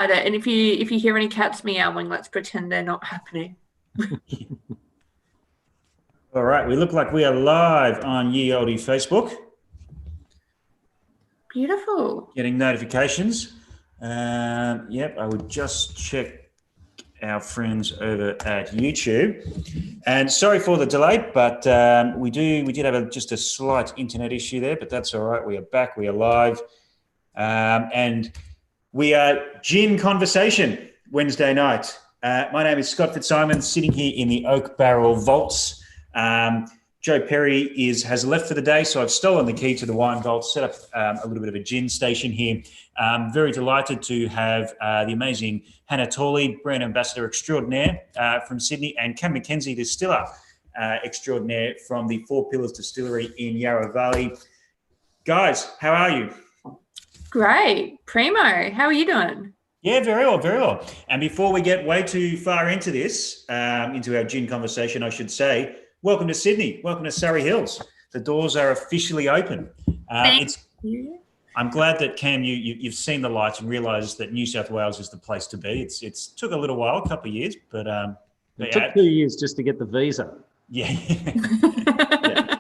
it. And if you hear any cats meowing, let's pretend they're not happening. All right, we look like we are live on Ye Olde Facebook. Beautiful. Getting notifications. Yep, I would just check our friends over at YouTube. And sorry for the delay, but we did have just a slight internet issue there, but that's all right. We are back. We are live, and we are Gin Conversation Wednesday night. My name is Scott Fitzsimons, sitting here in the Oak Barrel Vaults. Joe Perry has left for the day, so I've stolen the key to the wine vault, set up a little bit of a gin station here. Very delighted to have the amazing Hannah Torley, brand ambassador extraordinaire from Sydney, and Mackenzie, distiller extraordinaire from the Four Pillars distillery in Yarra Valley. Guys, how are you? Great. Primo, how are you doing? Yeah, very well, very well. And before we get way too far into this, into our gin conversation, I should say, welcome to Sydney. Welcome to Surry Hills. The doors are officially open. Thank you. I'm glad that, Cam, you've seen the lights and realised that New South Wales is the place to be. It's took a little while, a couple of years, but it took 2 years just to get the visa. Yeah. Yeah.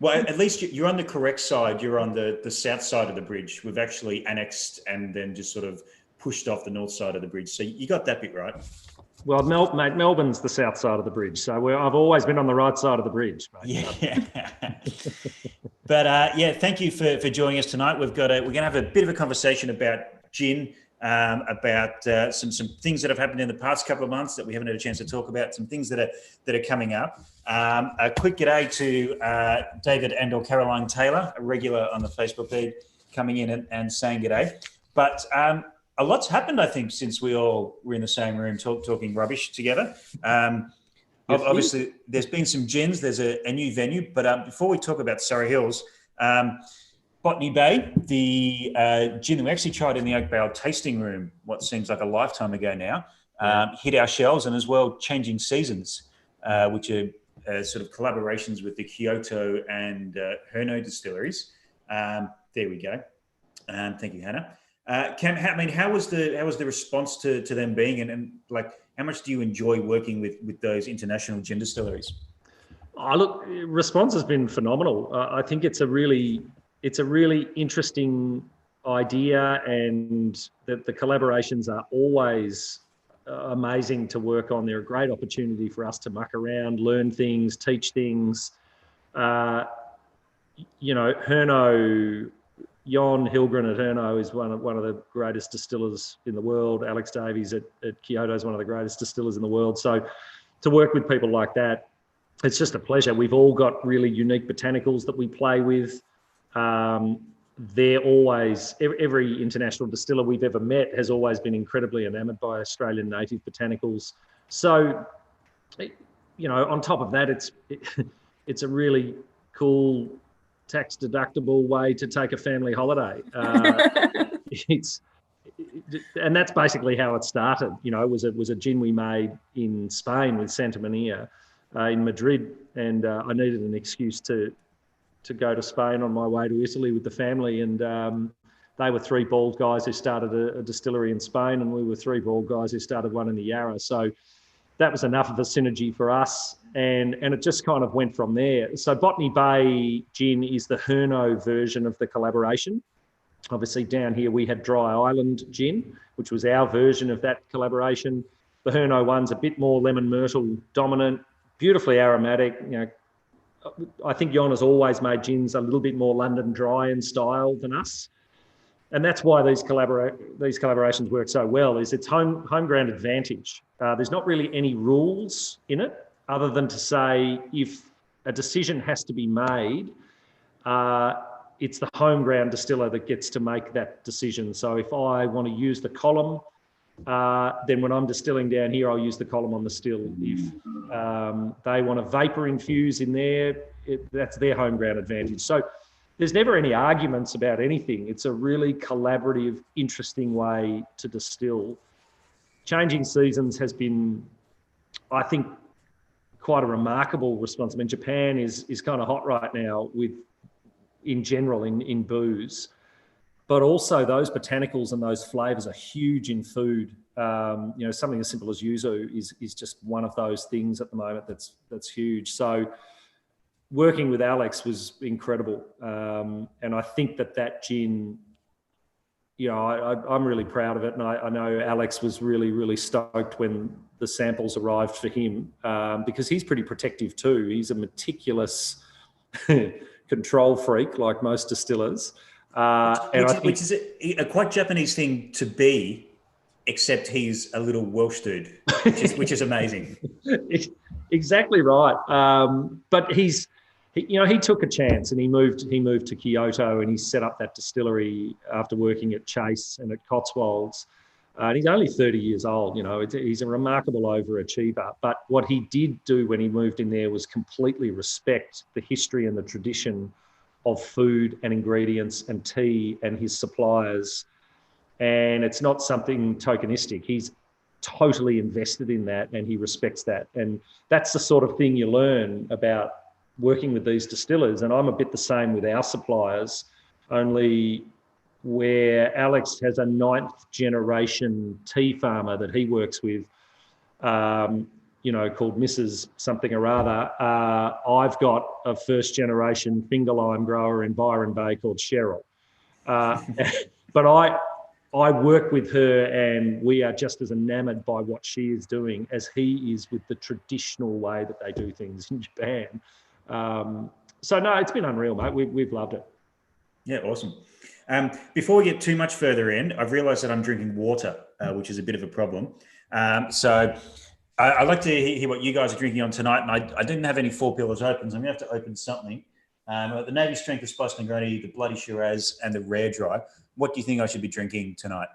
Well, at least you're on the correct side. You're on the south side of the bridge. We've actually annexed and then just sort of pushed off the north side of the bridge. So you got that bit right. Well, mate, Melbourne's the south side of the bridge, so I've always been on the right side of the bridge. Mate. Yeah. But yeah, thank you for joining us tonight. We're going to have a bit of a conversation about gin, about some things that have happened in the past couple of months that we haven't had a chance to talk about, some things that are coming up. A quick g'day to David and/or Caroline Taylor, a regular on the Facebook feed, coming in and saying g'day. But a lot's happened, I think, since we all were in the same room talking rubbish together. Obviously, there's been some gins. There's a new venue. But before we talk about Surry Hills, Botany Bay, the gin that we actually tried in the Oak Barrel tasting room, what seems like a lifetime ago now, hit our shelves, and as well Changing Seasons, which are sort of collaborations with the Kyoto and Herno distilleries. There we go. Thank you, Hannah. Cam, how was the response to them being, and like how much do you enjoy working with those international gin distilleries? Oh, look, response has been phenomenal. I think it's a really interesting idea, and the collaborations are always amazing to work on. They're a great opportunity for us to muck around, learn things, teach things. Herno. Jon Hilgren at Herno is one of the greatest distillers in the world. Alex Davies at Kyoto is one of the greatest distillers in the world. So to work with people like that, it's just a pleasure. We've all got really unique botanicals that we play with. They're always, every international distiller we've ever met has always been incredibly enamoured by Australian native botanicals. So, on top of that, it's a really cool, tax-deductible way to take a family holiday. And that's basically how it started. It was a gin we made in Spain with Santa Maria in Madrid, and I needed an excuse to go to Spain on my way to Italy with the family, and they were three bald guys who started a distillery in Spain, and we were three bald guys who started one in the Yarra. So that was enough of a synergy for us, and it just kind of went from there. So Botany Bay Gin is the Herno version of the collaboration. Obviously down here we had Dry Island Gin, which was our version of that collaboration. The Herno one's a bit more lemon myrtle dominant, beautifully aromatic. I think Jon has always made gins a little bit more London dry in style than us. And that's why these collaborations work so well, is its home ground advantage. There's not really any rules in it other than to say if a decision has to be made, it's the home ground distiller that gets to make that decision. So if I want to use the column, then when I'm distilling down here, I'll use the column on the still. If they want to vapor infuse in there, that's their home ground advantage. So there's never any arguments about anything. It's a really collaborative, interesting way to distill. Changing Seasons has been, I think, quite a remarkable response. I mean, Japan is kind of hot right now in general in booze. but also those botanicals and those flavours are huge in food. Something as simple as yuzu is just one of those things at the moment that's huge. So working with Alex was incredible, and I think that gin, I'm really proud of it, and I know Alex was really, really stoked when the samples arrived for him, because he's pretty protective too. He's a meticulous control freak, like most distillers. Which is a quite Japanese thing to be, except he's a little Welsh dude, which is amazing. Exactly right. But he took a chance, and he moved to Kyoto, and he set up that distillery after working at Chase and at Cotswolds. And he's only 30 years old. He's a remarkable overachiever. But what he did do when he moved in there was completely respect the history and the tradition of food and ingredients and tea and his suppliers. And it's not something tokenistic. He's totally invested in that, and he respects that. And that's the sort of thing you learn about working with these distillers. And I'm a bit the same with our suppliers, only where Alex has a 9th generation tea farmer that he works with, called Mrs. something or other. I've got a 1st generation finger lime grower in Byron Bay called Cheryl. But I work with her, and we are just as enamoured by what she is doing as he is with the traditional way that they do things in Japan. So no, it's been unreal, mate. We've loved it. Yeah, awesome. Before we get too much further in, I've realised that I'm drinking water, which is a bit of a problem. So I'd like to hear what you guys are drinking on tonight. And I didn't have any Four Pillars open, so I'm going to have to open something. The Navy Strength, the Spice Negroni, the Bloody Shiraz, and the Rare Dry. What do you think I should be drinking tonight?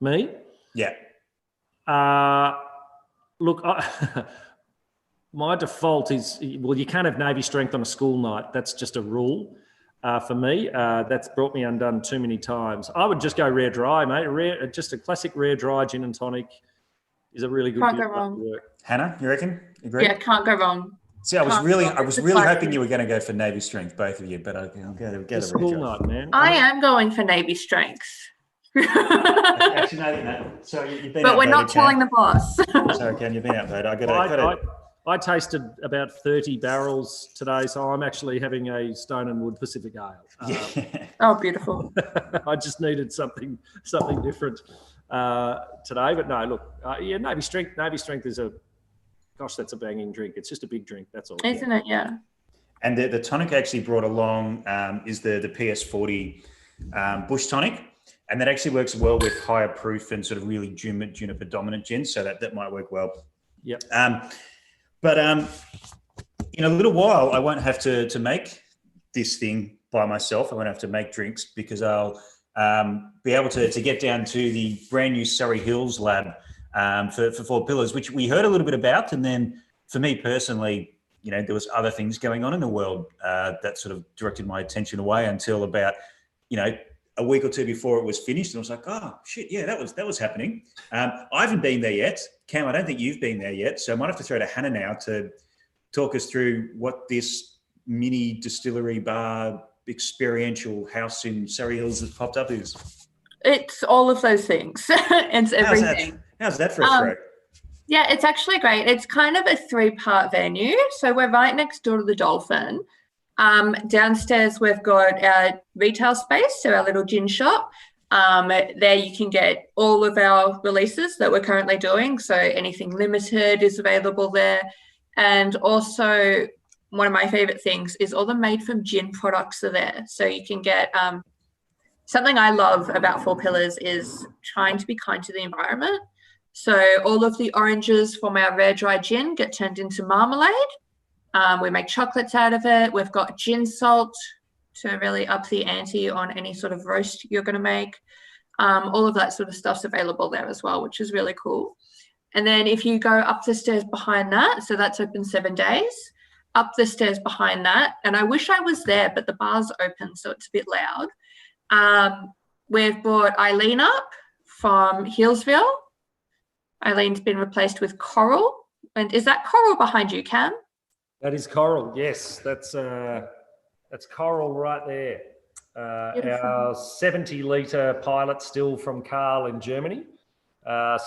Me? Yeah. Look, my default is, you can't have Navy Strength on a school night. That's just a rule for me. That's brought me undone too many times. I would just go Rare Dry, mate. Just a classic Rare Dry gin and tonic is a really good Can't go wrong. work. Hannah, you reckon? Agree? Yeah, can't go wrong. See, I was really hoping you were going to go for Navy Strength, both of you, but I'll go the school night, man. I am going for Navy Strength. Actually, no. Sorry, you've been. But we're not telling the boss. Sorry, Ken, you've been outvoted. I tasted about 30 barrels today, so I'm actually having a Stone and Wood Pacific Ale. Oh, beautiful. I just needed something different today. But no, look, Navy Strength is that's a banging drink. It's just a big drink, that's all. Isn't it? Yeah. And the tonic I actually brought along is the PS40 Bush tonic. And that actually works well with higher proof and sort of really juniper dominant gins. So that might work well. Yep. But in a little while, I won't have to make this thing by myself. I won't have to make drinks because I'll be able to get down to the brand new Surry Hills lab for Four Pillars, which we heard a little bit about. And then for me personally, there was other things going on in the world that sort of directed my attention away until about, a week or two before it was finished. And I was like, oh, shit, yeah, that was happening. I haven't been there yet. Cam, I don't think you've been there yet. So I might have to throw to Hannah now to talk us through what this mini distillery bar experiential house in Surry Hills has popped up is. It's all of those things. It's everything. How's that for a throw? Yeah, it's actually great. It's kind of a 3-part venue. So we're right next door to the Dolphin. Downstairs, we've got our retail space, so our little gin shop. There you can get all of our releases that we're currently doing. So anything limited is available there. And also one of my favorite things is all the made from gin products are there. So you can get something I love about Four Pillars is trying to be kind to the environment. So all of the oranges from our Rare Dry gin get turned into marmalade. We make chocolates out of it. We've got gin salt to really up the ante on any sort of roast you're going to make. All of that sort of stuff's available there as well, which is really cool. And then if you go up the stairs behind that, so that's open 7 days, up the stairs behind that, and I wish I was there, but the bar's open, so it's a bit loud. We've brought Eileen up from Hillsville. Eileen's been replaced with Coral. And is that Coral behind you, Cam? That is Coral, yes. That's Coral right there. our 70-litre pilot still from Carl in Germany.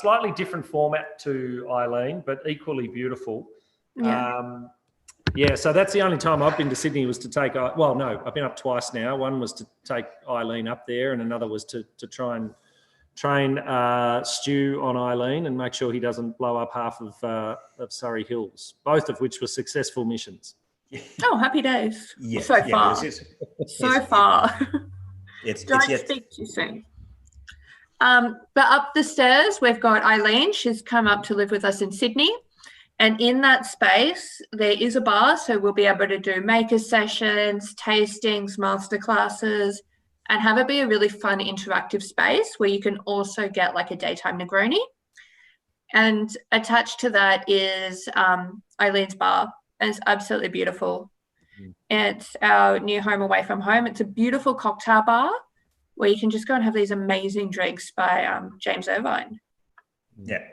Slightly different format to Eileen, but equally beautiful. So that's the only time I've been to Sydney was to take, well, no, I've been up twice now. One was to take Eileen up there, and another was to try and train Stu on Eileen and make sure he doesn't blow up half of Surry Hills, both of which were successful missions. Oh, happy days. Yes, so far. Far. Don't speak too soon. But up the stairs, we've got Eileen. She's come up to live with us in Sydney. And in that space, there is a bar. So we'll be able to do maker sessions, tastings, masterclasses, and have it be a really fun interactive space where you can also get like a daytime Negroni. And attached to that is Eileen's bar. And it's absolutely beautiful. It's our new home away from home. It's a beautiful cocktail bar where you can just go and have these amazing drinks by James Irvine. Yeah.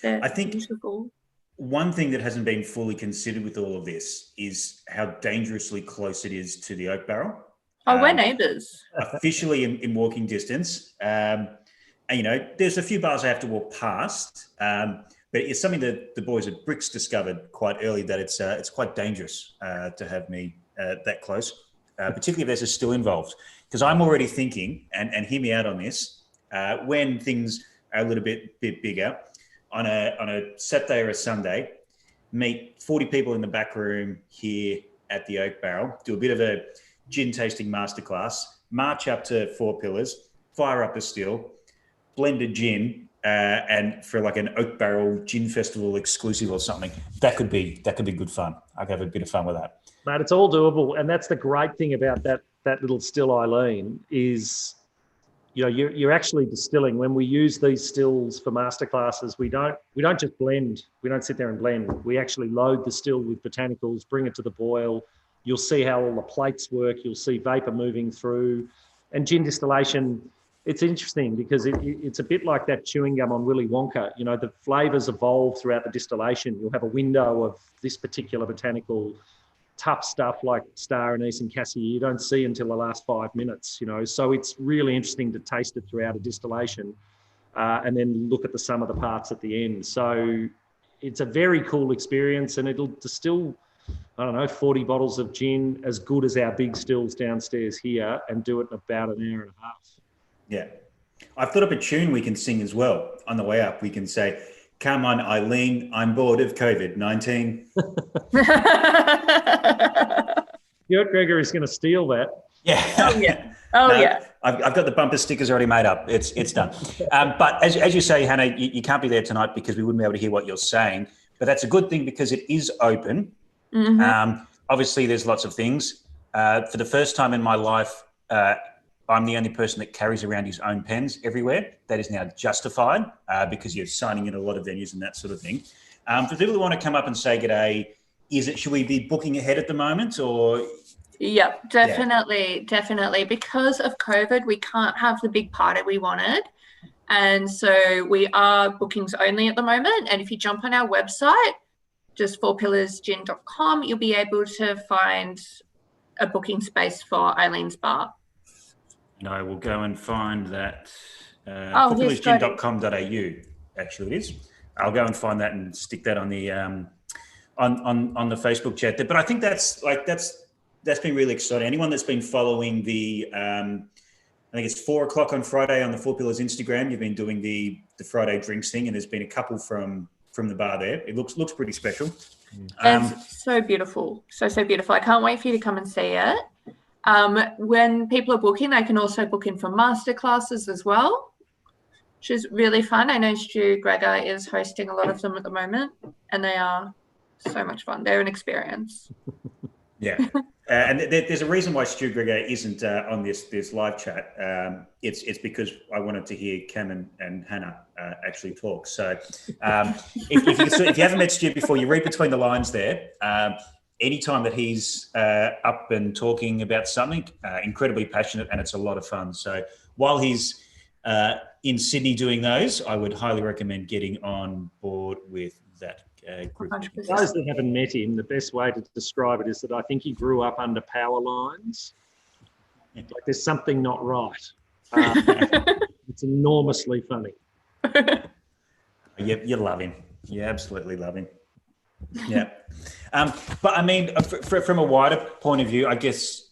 I think beautiful. One thing that hasn't been fully considered with all of this is how dangerously close it is to the Oak Barrel. Oh, we're neighbours. Officially in walking distance. And, you know, there's a few bars I have to walk past, but it's something that the boys at Bricks discovered quite early, that it's quite dangerous to have me that close, particularly if there's a still involved. Because I'm already thinking, and hear me out on this, when things are a little bit bigger, on a Saturday or a Sunday, meet 40 people in the back room here at the Oak Barrel, do a bit of a gin tasting masterclass, march up to Four Pillars, fire up a still, blended gin, and for like an Oak Barrel Gin Festival exclusive or something. That could be good fun. I could have a bit of fun with that. Mate, it's all doable, and that's the great thing about that little still, Eileen, is, you know, you're actually distilling. When we use these stills for masterclasses, we don't just blend. We don't sit there and blend. We actually load the still with botanicals, bring it to the boil. You'll see how all the plates work. You'll see vapor moving through. And gin distillation, it's interesting because it's a bit like that chewing gum on Willy Wonka. You know, the flavours evolve throughout the distillation. You'll have a window of this particular botanical, tough stuff like star anise and cassia you don't see until the last 5 minutes, you know. So it's really interesting to taste it throughout a distillation and then look at the sum of the parts at the end. So it's a very cool experience, and it'll distill, I don't know, 40 bottles of gin as good as our big stills downstairs here, and do it in about an hour and a half. Yeah. I've thought up a tune we can sing as well. On the way up, we can say, "Come on, Eileen, I'm bored of COVID-19. Stuart Gregory's going to steal that. Yeah. Oh, yeah. Oh, no, yeah. I've got the bumper stickers already made up. It's done. But as you say, Hannah, you can't be there tonight because we wouldn't be able to hear what you're saying. But that's a good thing because it is open. Mm-hmm. Obviously, there's lots of things. For the first time in my life, I'm the only person that carries around his own pens everywhere. That is now justified because you're signing in a lot of venues and that sort of thing. For people who want to come up and say g'day, should we be booking ahead at the moment or? Yep, definitely. Because of COVID, we can't have the big party we wanted. And so we are bookings only at the moment. And if you jump on our website, just fourpillarsgin.com, you'll be able to find a booking space for Eileen's bar. And I will go and find that. Fourpillarsgin.com.au, actually it is. I'll go and find that and stick that on the on the Facebook chat there. But I think that's been really exciting. Anyone that's been following the I think it's 4:00 on Friday on the Four Pillars Instagram, you've been doing the Friday drinks thing, and there's been a couple from the bar there. It looks pretty special. It's so beautiful. So beautiful. I can't wait for you to come and see it. When people are booking, they can also book in for masterclasses as well, which is really fun. I know Stu Gregor is hosting a lot of them at the moment, and they are so much fun. They're an experience. Yeah. And there's a reason why Stu Gregor isn't on this live chat. It's because I wanted to hear Cam and Hannah actually talk. So if you haven't met Stu before, you read between the lines there. Anytime that he's up and talking about something, incredibly passionate, and it's a lot of fun. So while he's in Sydney doing those, I would highly recommend getting on board with that group. 100%. For those that haven't met him, the best way to describe it is that I think he grew up under power lines Like there's something not right. It's enormously funny. You love him. You absolutely love him. Yeah. But I mean, from a wider point of view, I guess,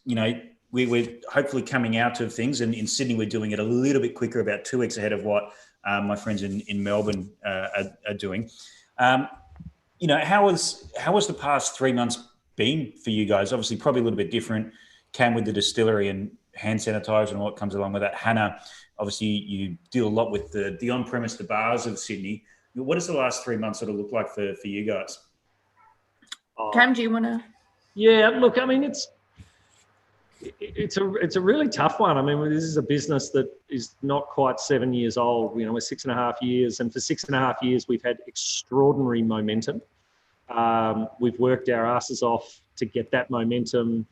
we're hopefully coming out of things, and in Sydney, we're doing it a little bit quicker, about 2 weeks ahead of what my friends in Melbourne are doing. How was the past 3 months been for you guys? Obviously, probably a little bit different. Came with the distillery and hand sanitizer and what comes along with that. Hannah, obviously, you deal a lot with the on-premise, the bars of Sydney. What does the last 3 months sort of look like for you guys? Cam, do you want to? Yeah, look, I mean, it's a really tough one. I mean, this is a business that is not quite 7 years old. We're 6.5 years, and for 6.5 years, we've had extraordinary momentum. We've worked our asses off to get that momentum.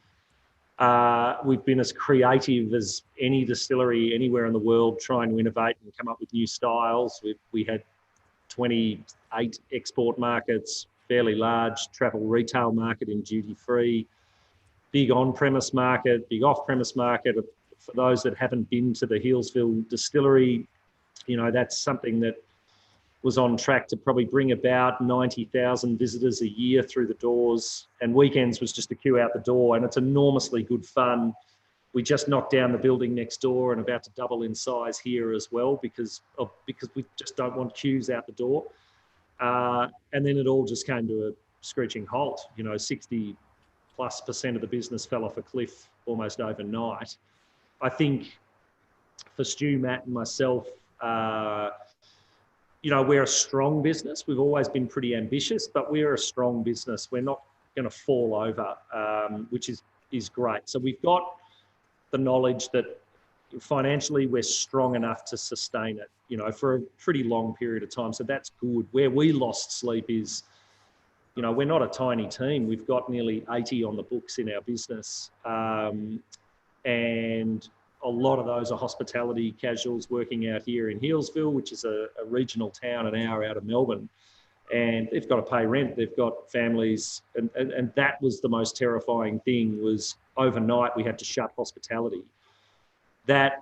We've been as creative as any distillery anywhere in the world, trying to innovate and come up with new styles. We had 28 export markets, fairly large travel retail market in duty-free, big on-premise market, big off-premise market. For those that haven't been to the Healesville distillery, that's something that was on track to probably bring about 90,000 visitors a year through the doors, and weekends was just a queue out the door, and it's enormously good fun. We just knocked down the building next door and about to double in size here as well because we just don't want queues out the door. And then it all just came to a screeching halt. 60+% of the business fell off a cliff almost overnight. I think for Stu, Matt and myself, we're a strong business. We've always been pretty ambitious, but we're a strong business. We're not going to fall over, which is great. So we've got the knowledge that financially we're strong enough to sustain it, for a pretty long period of time. So that's good. Where we lost sleep is, we're not a tiny team. We've got nearly 80 on the books in our business. And a lot of those are hospitality casuals working out here in Healesville, which is a regional town an hour out of Melbourne. And they've got to pay rent. They've got families. And that was the most terrifying thing, was overnight we had to shut hospitality. The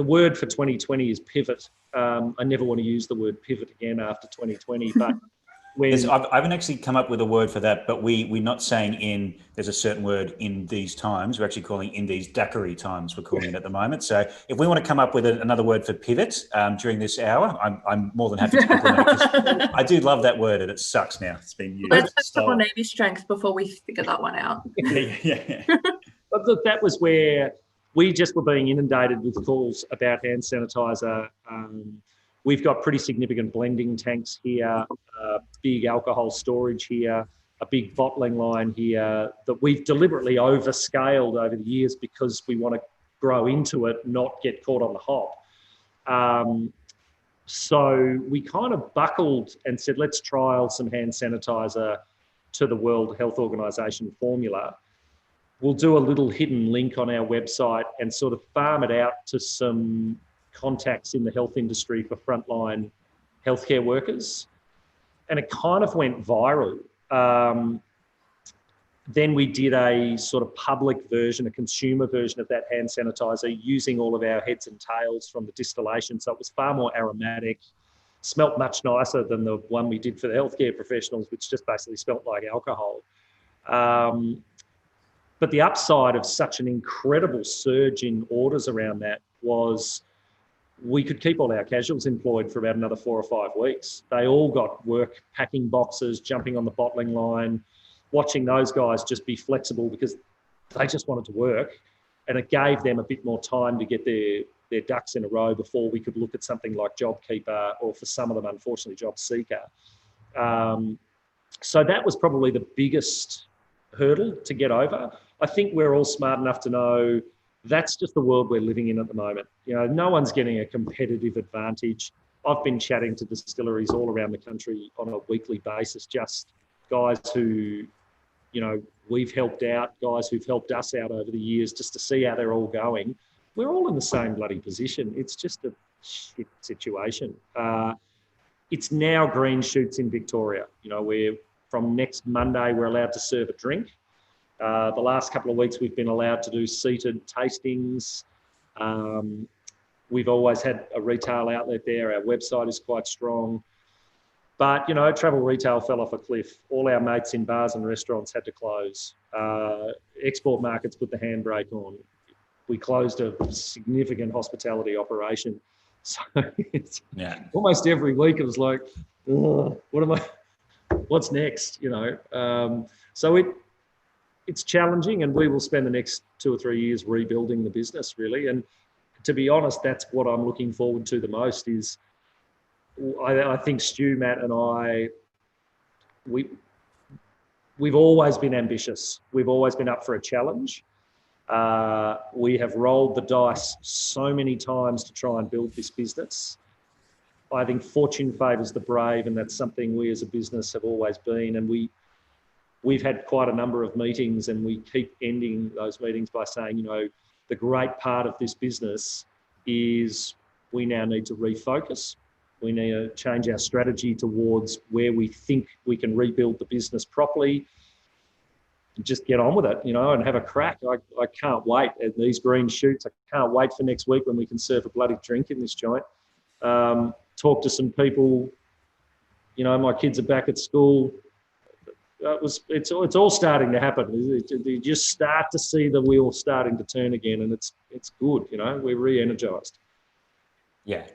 word for 2020 is pivot. I never want to use the word pivot again after 2020, but I haven't actually come up with a word for that, but we're not saying there's a certain word in these times. We're actually calling in these daiquiri times, we're calling it at the moment. So if we want to come up with another word for pivot during this hour, I'm more than happy to implement it. I do love that word, and it sucks now. It's been used. Let's have some more Navy strength before we figure that one out. Yeah. But look, that was where we just were being inundated with calls about hand sanitizer. We've got pretty significant blending tanks here, big alcohol storage here, a big bottling line here that we've deliberately overscaled over the years because we want to grow into it, not get caught on the hop. So we kind of buckled and said, let's trial some hand sanitizer to the World Health Organization formula. We'll do a little hidden link on our website and sort of farm it out to some contacts in the health industry for frontline healthcare workers. And it kind of went viral. Then we did a sort of public version, a consumer version of that hand sanitizer using all of our heads and tails from the distillation. So it was far more aromatic, smelt much nicer than the one we did for the healthcare professionals, which just basically smelt like alcohol. But the upside of such an incredible surge in orders around that was we could keep all our casuals employed for about another 4 or 5 weeks. They all got work packing boxes, jumping on the bottling line, watching those guys just be flexible because they just wanted to work. And it gave them a bit more time to get their ducks in a row before we could look at something like JobKeeper, or for some of them, unfortunately, JobSeeker. So that was probably the biggest hurdle to get over. I think we're all smart enough to know that's just the world we're living in at the moment. No one's getting a competitive advantage. I've been chatting to distilleries all around the country on a weekly basis, just guys who, we've helped out, guys who've helped us out over the years, just to see how they're all going. We're all in the same bloody position. It's just a shit situation. It's now green shoots in Victoria. From next Monday, we're allowed to serve a drink. The last couple of weeks, we've been allowed to do seated tastings. We've always had a retail outlet there. Our website is quite strong. But, you know, travel retail fell off a cliff. All our mates in bars and restaurants had to close. Export markets put the handbrake on. We closed a significant hospitality operation. So it's almost every week it was like, what's next, you know? So it's challenging, and we will spend the next 2 or 3 years rebuilding the business, really. And to be honest, that's what I'm looking forward to the most is I think Stu, Matt and I, we've always been ambitious. We've always been up for a challenge. We have rolled the dice so many times to try and build this business. I think fortune favours the brave, and that's something we as a business have always been. And we've had quite a number of meetings, and we keep ending those meetings by saying, you know, the great part of this business is we now need to refocus. We need to change our strategy towards where we think we can rebuild the business properly. Just get on with it, you know, and have a crack. I can't wait at these green shoots. I can't wait for next week when we can serve a bloody drink in this joint. Talk to some people. You know, my kids are back at school. It's all starting to happen. You just start to see the wheel starting to turn again, and it's good. You know, we're re-energized. Yeah.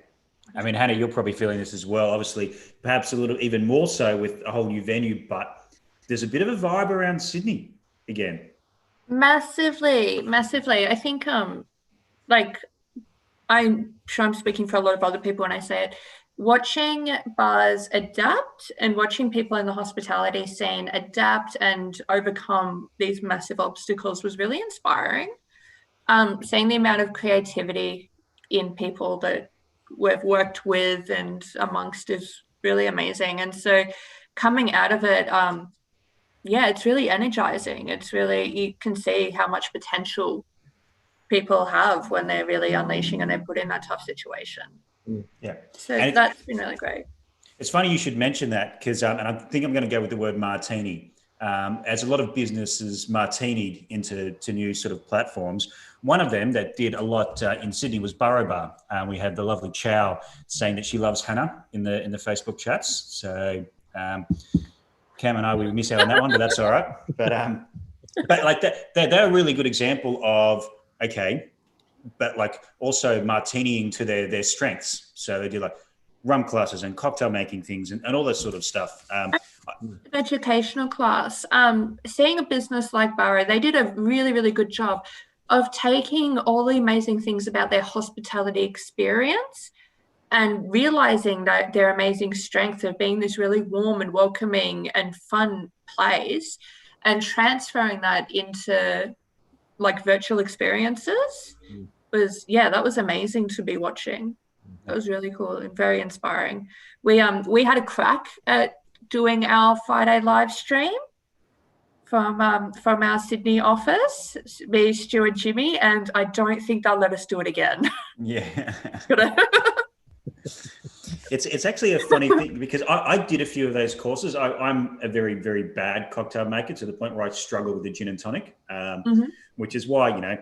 I mean, Hannah, you're probably feeling this as well. Obviously, perhaps a little even more so with a whole new venue, but there's a bit of a vibe around Sydney again. Massively. I think, like, I'm sure I'm speaking for a lot of other people when I say it, watching bars adapt and watching people in the hospitality scene adapt and overcome these massive obstacles was really inspiring. Seeing the amount of creativity in people that we've worked with and amongst is really amazing. And so coming out of it, it's really energizing. It's really, you can see how much potential people have when they're really unleashing and they're put in that tough situation. Yeah. So that's been really great. It's funny you should mention that because, and I think I'm going to go with the word martini. As a lot of businesses martinied into new sort of platforms. One of them that did a lot in Sydney was Burrow Bar. We had the lovely Chow saying that she loves Hannah in the Facebook chats. So Cam and I, we miss out on that one, but that's all right. But like they're a really good example of, okay, but like also martinying to their strengths. So they do like rum classes and cocktail making things and all that sort of stuff. Educational class. Seeing a business like Burrow, they did a really, really good job of taking all the amazing things about their hospitality experience and realizing that their amazing strength of being this really warm and welcoming and fun place and transferring that into like virtual experiences that was amazing to be watching. That was really cool and very inspiring. We had a crack at doing our Friday live stream from our Sydney office, me, Stu and Jimmy, and I don't think they'll let us do it again. Yeah. It's actually a funny thing because I did a few of those courses. I'm a very, very bad cocktail maker to the point where I struggle with the gin and tonic, which is why, you know,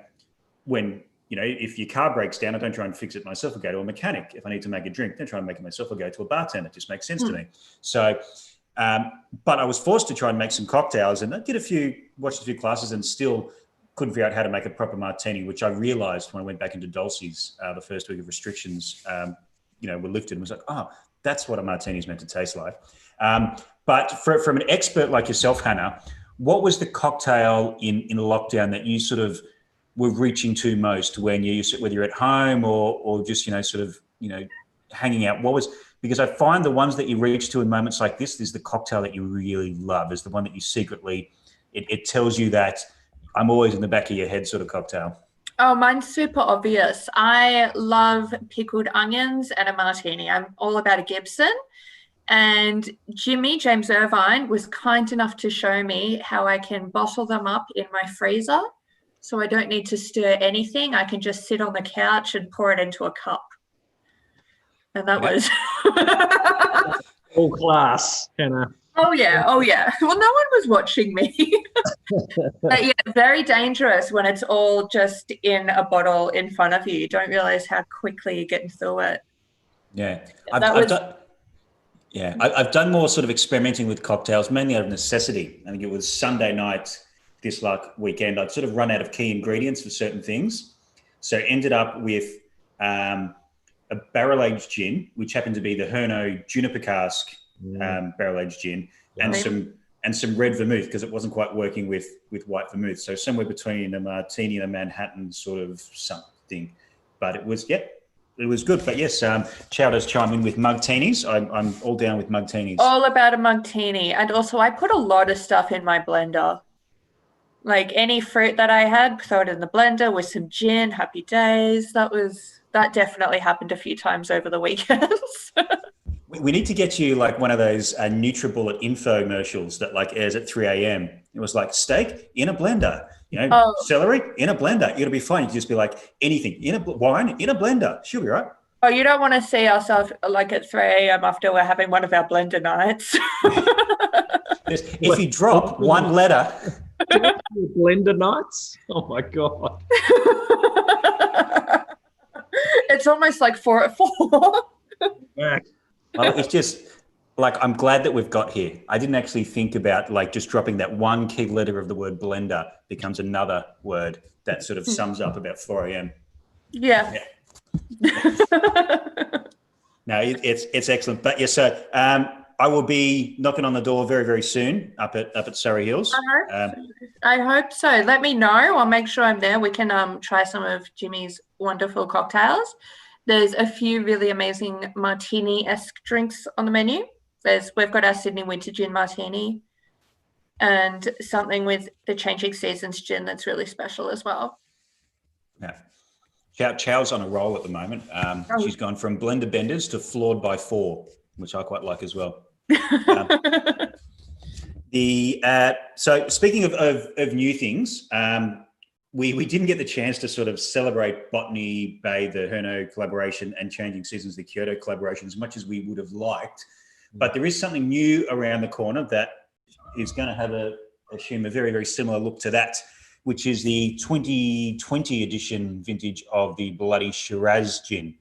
when, you know, if your car breaks down, I don't try and fix it myself. I go to a mechanic. If I need to make a drink, don't try and make it myself. I go to a bartender. It just makes sense to me. So, but I was forced to try and make some cocktails, and I watched a few classes and still couldn't figure out how to make a proper martini, which I realized when I went back into Dulce's the first week of restrictions, were lifted and was like, oh, that's what a martini is meant to taste like. But from an expert like yourself, Hannah, what was the cocktail in lockdown that you sort of were reaching to most when whether you're at home or just, hanging out? Because I find the ones that you reach to in moments like this is the cocktail that you really love, is the one that you secretly, it tells you that I'm always in the back of your head sort of cocktail. Oh, mine's super obvious. I love pickled onions and a martini. I'm all about a Gibson. And James Irvine, was kind enough to show me how I can bottle them up in my freezer. So I don't need to stir anything. I can just sit on the couch and pour it into a cup. And that was... all class, Hannah. Oh yeah, oh yeah. Well, no one was watching me. But yeah, very dangerous when it's all just in a bottle in front of you. You don't realize how quickly you're getting through it. Yeah, That was I've done more sort of experimenting with cocktails, mainly out of necessity. I think it was Sunday night this weekend. I'd sort of run out of key ingredients for certain things, so ended up with a barrel-aged gin, which happened to be the Herno Juniper Cask barrel-aged gin, and some red vermouth, because it wasn't quite working with white vermouth. So somewhere between a martini and a Manhattan sort of something. But it was good. But yes, Chow does chime in with mugtinis. I'm all down with mugtinis. all about a mugtini. And also I put a lot of stuff in my blender. Like any fruit that I had, throw it in the blender with some gin, happy days. That definitely happened a few times over the weekends. We need to get you like one of those NutriBullet infomercials that like airs at 3 a.m. It was like steak in a blender, celery in a blender. It'll be fine. You can just be like anything wine in a blender. She'll be right. Oh, you don't want to see ourselves like at 3 a.m. after we're having one of our blender nights. If you drop one letter. Blender nights? Oh my God. It's almost like 4 at 4. Yeah. Well, it's just like, I'm glad that we've got here. I didn't actually think about like just dropping that one key letter of the word blender becomes another word that sort of sums up about 4 a.m. Yeah. No, it's excellent. But yes, so I will be knocking on the door very, very soon up at Surry Hills. I hope so. Let me know. I'll make sure I'm there. We can try some of Jimmy's wonderful cocktails. There's a few really amazing martini-esque drinks on the menu. We've got our Sydney Winter Gin Martini and something with the Changing Seasons gin that's really special as well. Yeah. Chow's on a roll at the moment. She's gone from blender benders to floored by 4, which I quite like as well. So speaking of new things, we didn't get the chance to sort of celebrate Botany Bay, the Herno collaboration, and Changing Seasons, the Kyoto collaboration, as much as we would have liked. But there is something new around the corner that is going to have I assume a very, very similar look to that, which is the 2020 edition vintage of the Bloody Shiraz gin.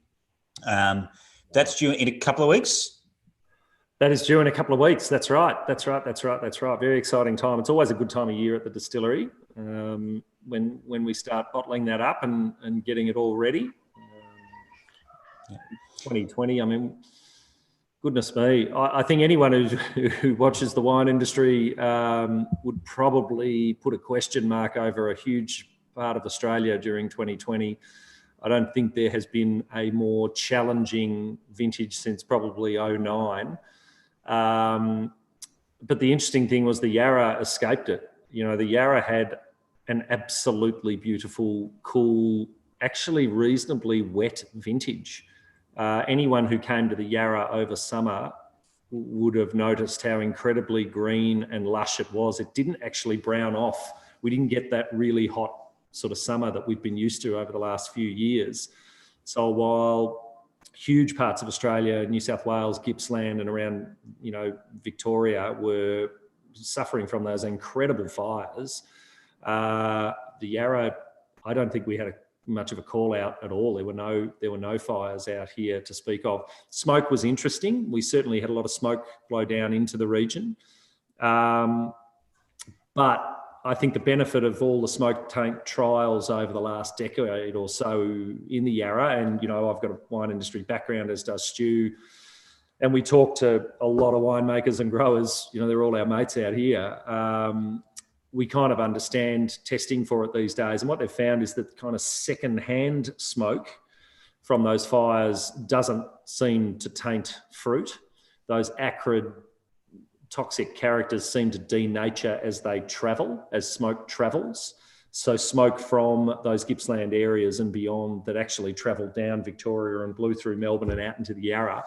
That's due in a couple of weeks. That is due in a couple of weeks. That's right. Very exciting time. It's always a good time of year at the distillery when we start bottling that up and getting it all ready. 2020, I mean, goodness me. I think anyone who watches the wine industry would probably put a question mark over a huge part of Australia during 2020. I don't think there has been a more challenging vintage since probably 2009. But the interesting thing was the Yarra escaped it. The Yarra had an absolutely beautiful, cool, actually reasonably wet vintage. Anyone who came to the Yarra over summer would have noticed how incredibly green and lush it was. It didn't actually brown off. We didn't get that really hot sort of summer that we've been used to over the last few years. So while huge parts of Australia, New South Wales, Gippsland and around, Victoria were suffering from those incredible fires, the Yarra, I don't think we had much of a call out at all. There were no fires out here to speak of. Smoke was interesting. We certainly had a lot of smoke blow down into the region. But I think the benefit of all the smoke tank trials over the last decade or so in the Yarra, and, I've got a wine industry background, as does Stu, and we talk to a lot of winemakers and growers, they're all our mates out here. We kind of understand testing for it these days. And what they've found is that kind of second-hand smoke from those fires doesn't seem to taint fruit. Those acrid, toxic characters seem to denature as they travel, as smoke travels. So smoke from those Gippsland areas and beyond that actually travelled down Victoria and blew through Melbourne and out into the Yarra,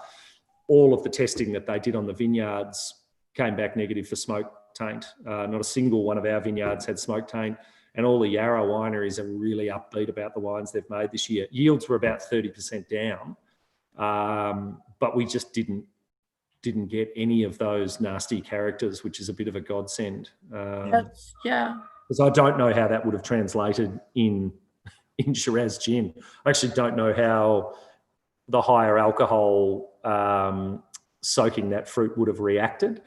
all of the testing that they did on the vineyards came back negative for smoke taint. Not a single one of our vineyards had smoke taint, and all the Yarra wineries are really upbeat about the wines they've made this year. Yields were about 30% down, but we just didn't didn't get any of those nasty characters, which is a bit of a godsend. Yeah. Because I don't know how that would have translated in Shiraz gin. I actually don't know how the higher alcohol soaking that fruit would have reacted.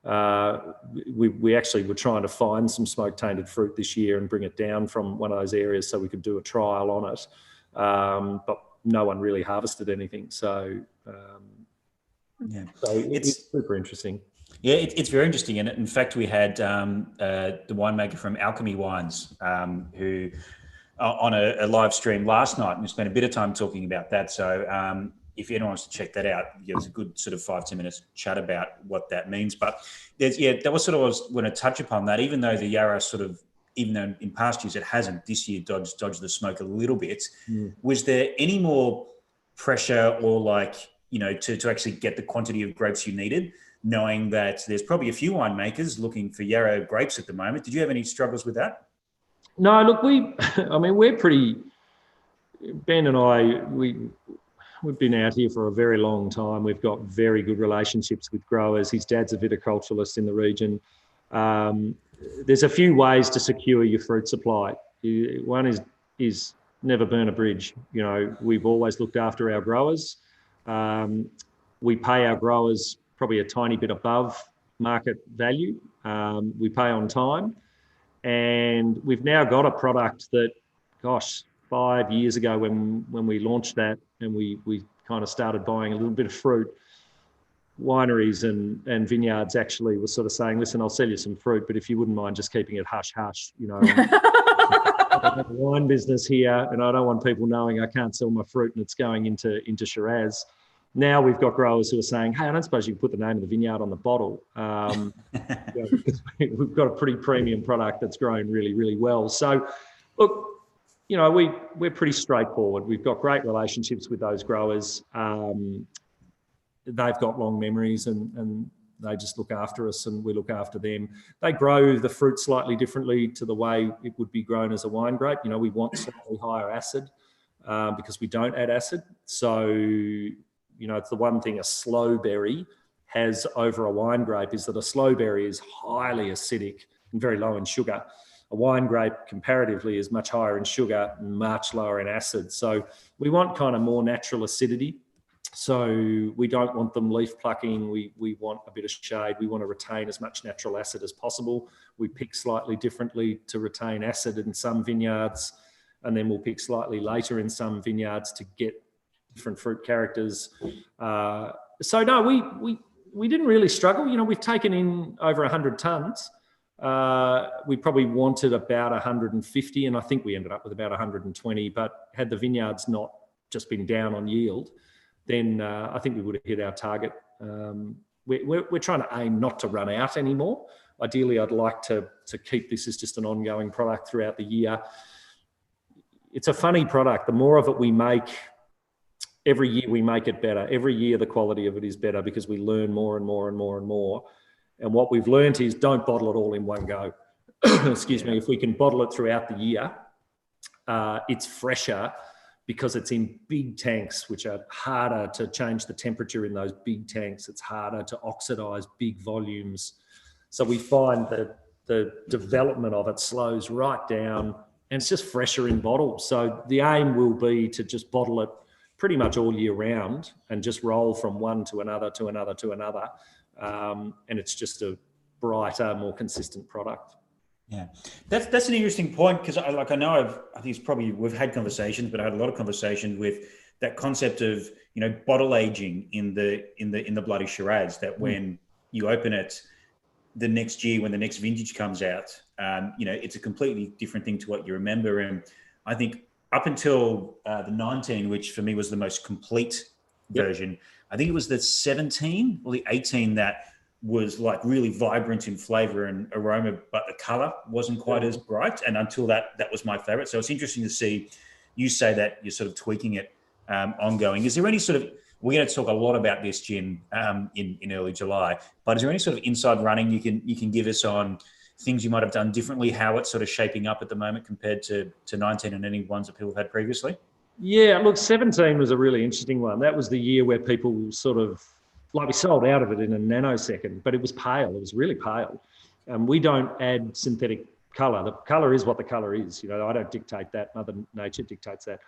We actually were trying to find some smoke-tainted fruit this year and bring it down from one of those areas so we could do a trial on it. But no one really harvested anything. So, so it's super interesting. Yeah, it's very interesting. And in fact, we had the winemaker from Alchemy Wines who on a live stream last night, and we spent a bit of time talking about that. So if anyone wants to check that out, it was a good sort of 5-10 minutes chat about what that means. But that was sort of, I was going to touch upon that, even though the Yarra sort of, even though in past years it hasn't, this year dodged the smoke a little bit. Was there any more pressure or to actually get the quantity of grapes you needed, knowing that there's probably a few winemakers looking for Yarra grapes at the moment? Did you have any struggles with that? No, look, we're pretty, Ben and I, we've been out here for a very long time. We've got very good relationships with growers. His dad's a viticulturalist in the region. There's a few ways to secure your fruit supply. One is never burn a bridge. We've always looked after our growers. We pay our growers probably a tiny bit above market value. We pay on time. And we've now got a product that, 5 years ago when we launched that and we kind of started buying a little bit of fruit, wineries and vineyards actually were sort of saying, listen, I'll sell you some fruit, but if you wouldn't mind just keeping it hush-hush, I have a wine business here and I don't want people knowing I can't sell my fruit and it's going into Shiraz. Now we've got growers who are saying, hey, I don't suppose you can put the name of the vineyard on the bottle. Because we've got a pretty premium product that's growing really, really well. So, look, we're pretty straightforward. We've got great relationships with those growers. They've got long memories and they just look after us and we look after them. They grow the fruit slightly differently to the way it would be grown as a wine grape. We want slightly higher acid because we don't add acid. So, it's the one thing a slow berry has over a wine grape is that a slow berry is highly acidic and very low in sugar. A wine grape comparatively is much higher in sugar and much lower in acid. So we want kind of more natural acidity. So we don't want them leaf plucking. We want a bit of shade. We want to retain as much natural acid as possible. We pick slightly differently to retain acid in some vineyards, and then we'll pick slightly later in some vineyards to get different fruit characters. So no, we didn't really struggle. We've taken in over 100 tonnes. We probably wanted about 150, and I think we ended up with about 120. But had the vineyards not just been down on yield, then I think we would have hit our target. We're trying to aim not to run out anymore. Ideally, I'd like to keep this as just an ongoing product throughout the year. It's a funny product. The more of it we make, every year we make it better. Every year the quality of it is better because we learn more and more and more and more. And what we've learned is don't bottle it all in one go. Excuse me. If we can bottle it throughout the year, it's fresher because it's in big tanks, which are harder to change the temperature in those big tanks. It's harder to oxidize big volumes. So we find that the development of it slows right down and it's just fresher in bottles. So the aim will be to just bottle it pretty much all year round and just roll from one to another, to another, to another. And it's just a brighter, more consistent product. Yeah, that's an interesting point because I think it's probably, we've had conversations, but I had a lot of conversations with that concept of, bottle aging in the bloody Shiraz, that when you open it the next year, when the next vintage comes out, it's a completely different thing to what you remember. And I think up until the 19, which for me was the most complete version, I think it was the 17 or the 18 that was like really vibrant in flavor and aroma, but the color wasn't quite as bright. And until that was my favorite. So it's interesting to see you say that you're sort of tweaking it ongoing. Is there any sort of, we're going to talk a lot about this gin in early July, but is there any sort of inside running you can give us on things you might have done differently, how it's sort of shaping up at the moment compared to 19 and any ones that people have had previously? Yeah, look, 17 was a really interesting one. That was the year where people sort of, we sold out of it in a nanosecond, but it was pale. It was really pale. We don't add synthetic colour. The colour is what the colour is. I don't dictate that. Mother Nature dictates that.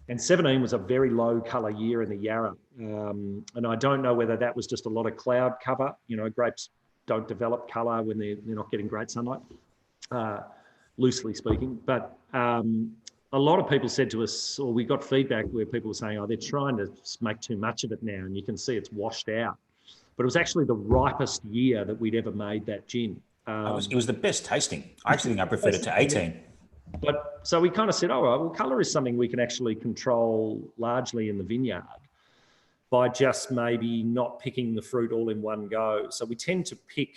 And 17 was a very low colour year in the Yarra. And I don't know whether that was just a lot of cloud cover. Grapes don't develop colour when they're not getting great sunlight, loosely speaking. But a lot of people said to us, or we got feedback where people were saying, they're trying to make too much of it now, and you can see it's washed out. But it was actually the ripest year that we'd ever made that gin. It was the best tasting. I actually think I preferred it to 18. But so we kind of said, colour is something we can actually control largely in the vineyard by just maybe not picking the fruit all in one go. So we tend to pick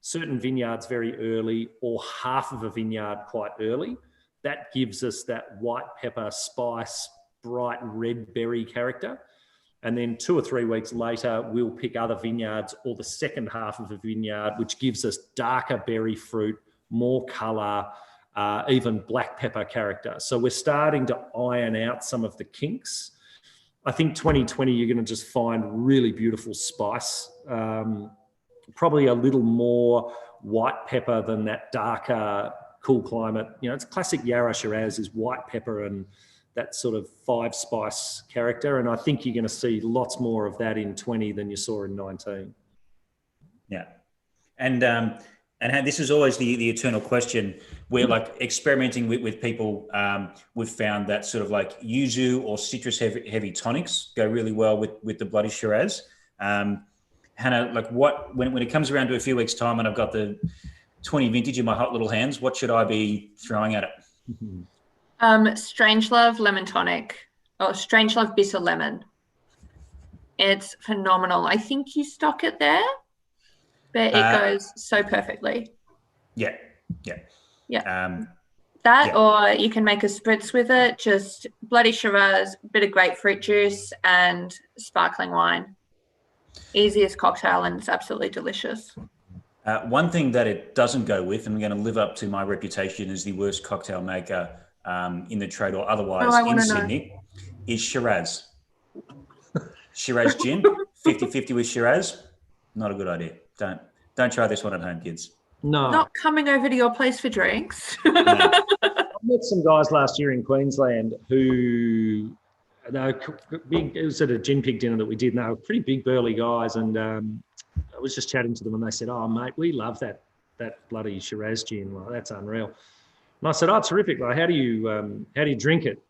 certain vineyards very early or half of a vineyard quite early. That gives us that white pepper, spice, bright red berry character. And then 2 or 3 weeks later, we'll pick other vineyards or the second half of a vineyard, which gives us darker berry fruit, more colour, even black pepper character. So we're starting to iron out some of the kinks. I think 2020, you're going to just find really beautiful spice, probably a little more white pepper than that darker, cool climate. It's classic Yarra Shiraz is white pepper and that sort of 5-spice character. And I think you're going to see lots more of that in 20 than you saw in 19. Yeah. And this is always the eternal question. We're like experimenting with people. We've found that sort of like yuzu or citrus heavy tonics go really well with the bloody Shiraz. Hannah, like when it comes around to a few weeks' time and I've got the 20 vintage in my hot little hands, what should I be throwing at it? Strangelove lemon tonic or Strangelove bitter lemon. It's phenomenal. I think you stock it there, but it goes so perfectly. Yeah. Or you can make a spritz with it, just bloody Shiraz, bit of grapefruit juice and sparkling wine. Easiest cocktail and it's absolutely delicious. One thing that it doesn't go with, and I'm going to live up to my reputation as the worst cocktail maker in the trade or otherwise in Sydney, is Shiraz. Shiraz gin, 50-50 with Shiraz, not a good idea. Don't try this one at home, kids. No. Not coming over to your place for drinks. No. I met some guys last year in Queensland who, it was at a gin pig dinner that we did, and they were pretty big, burly guys, and I was just chatting to them and they said, mate, we love that bloody Shiraz gin. Like, that's unreal. And I said, terrific. Like, how do you drink it?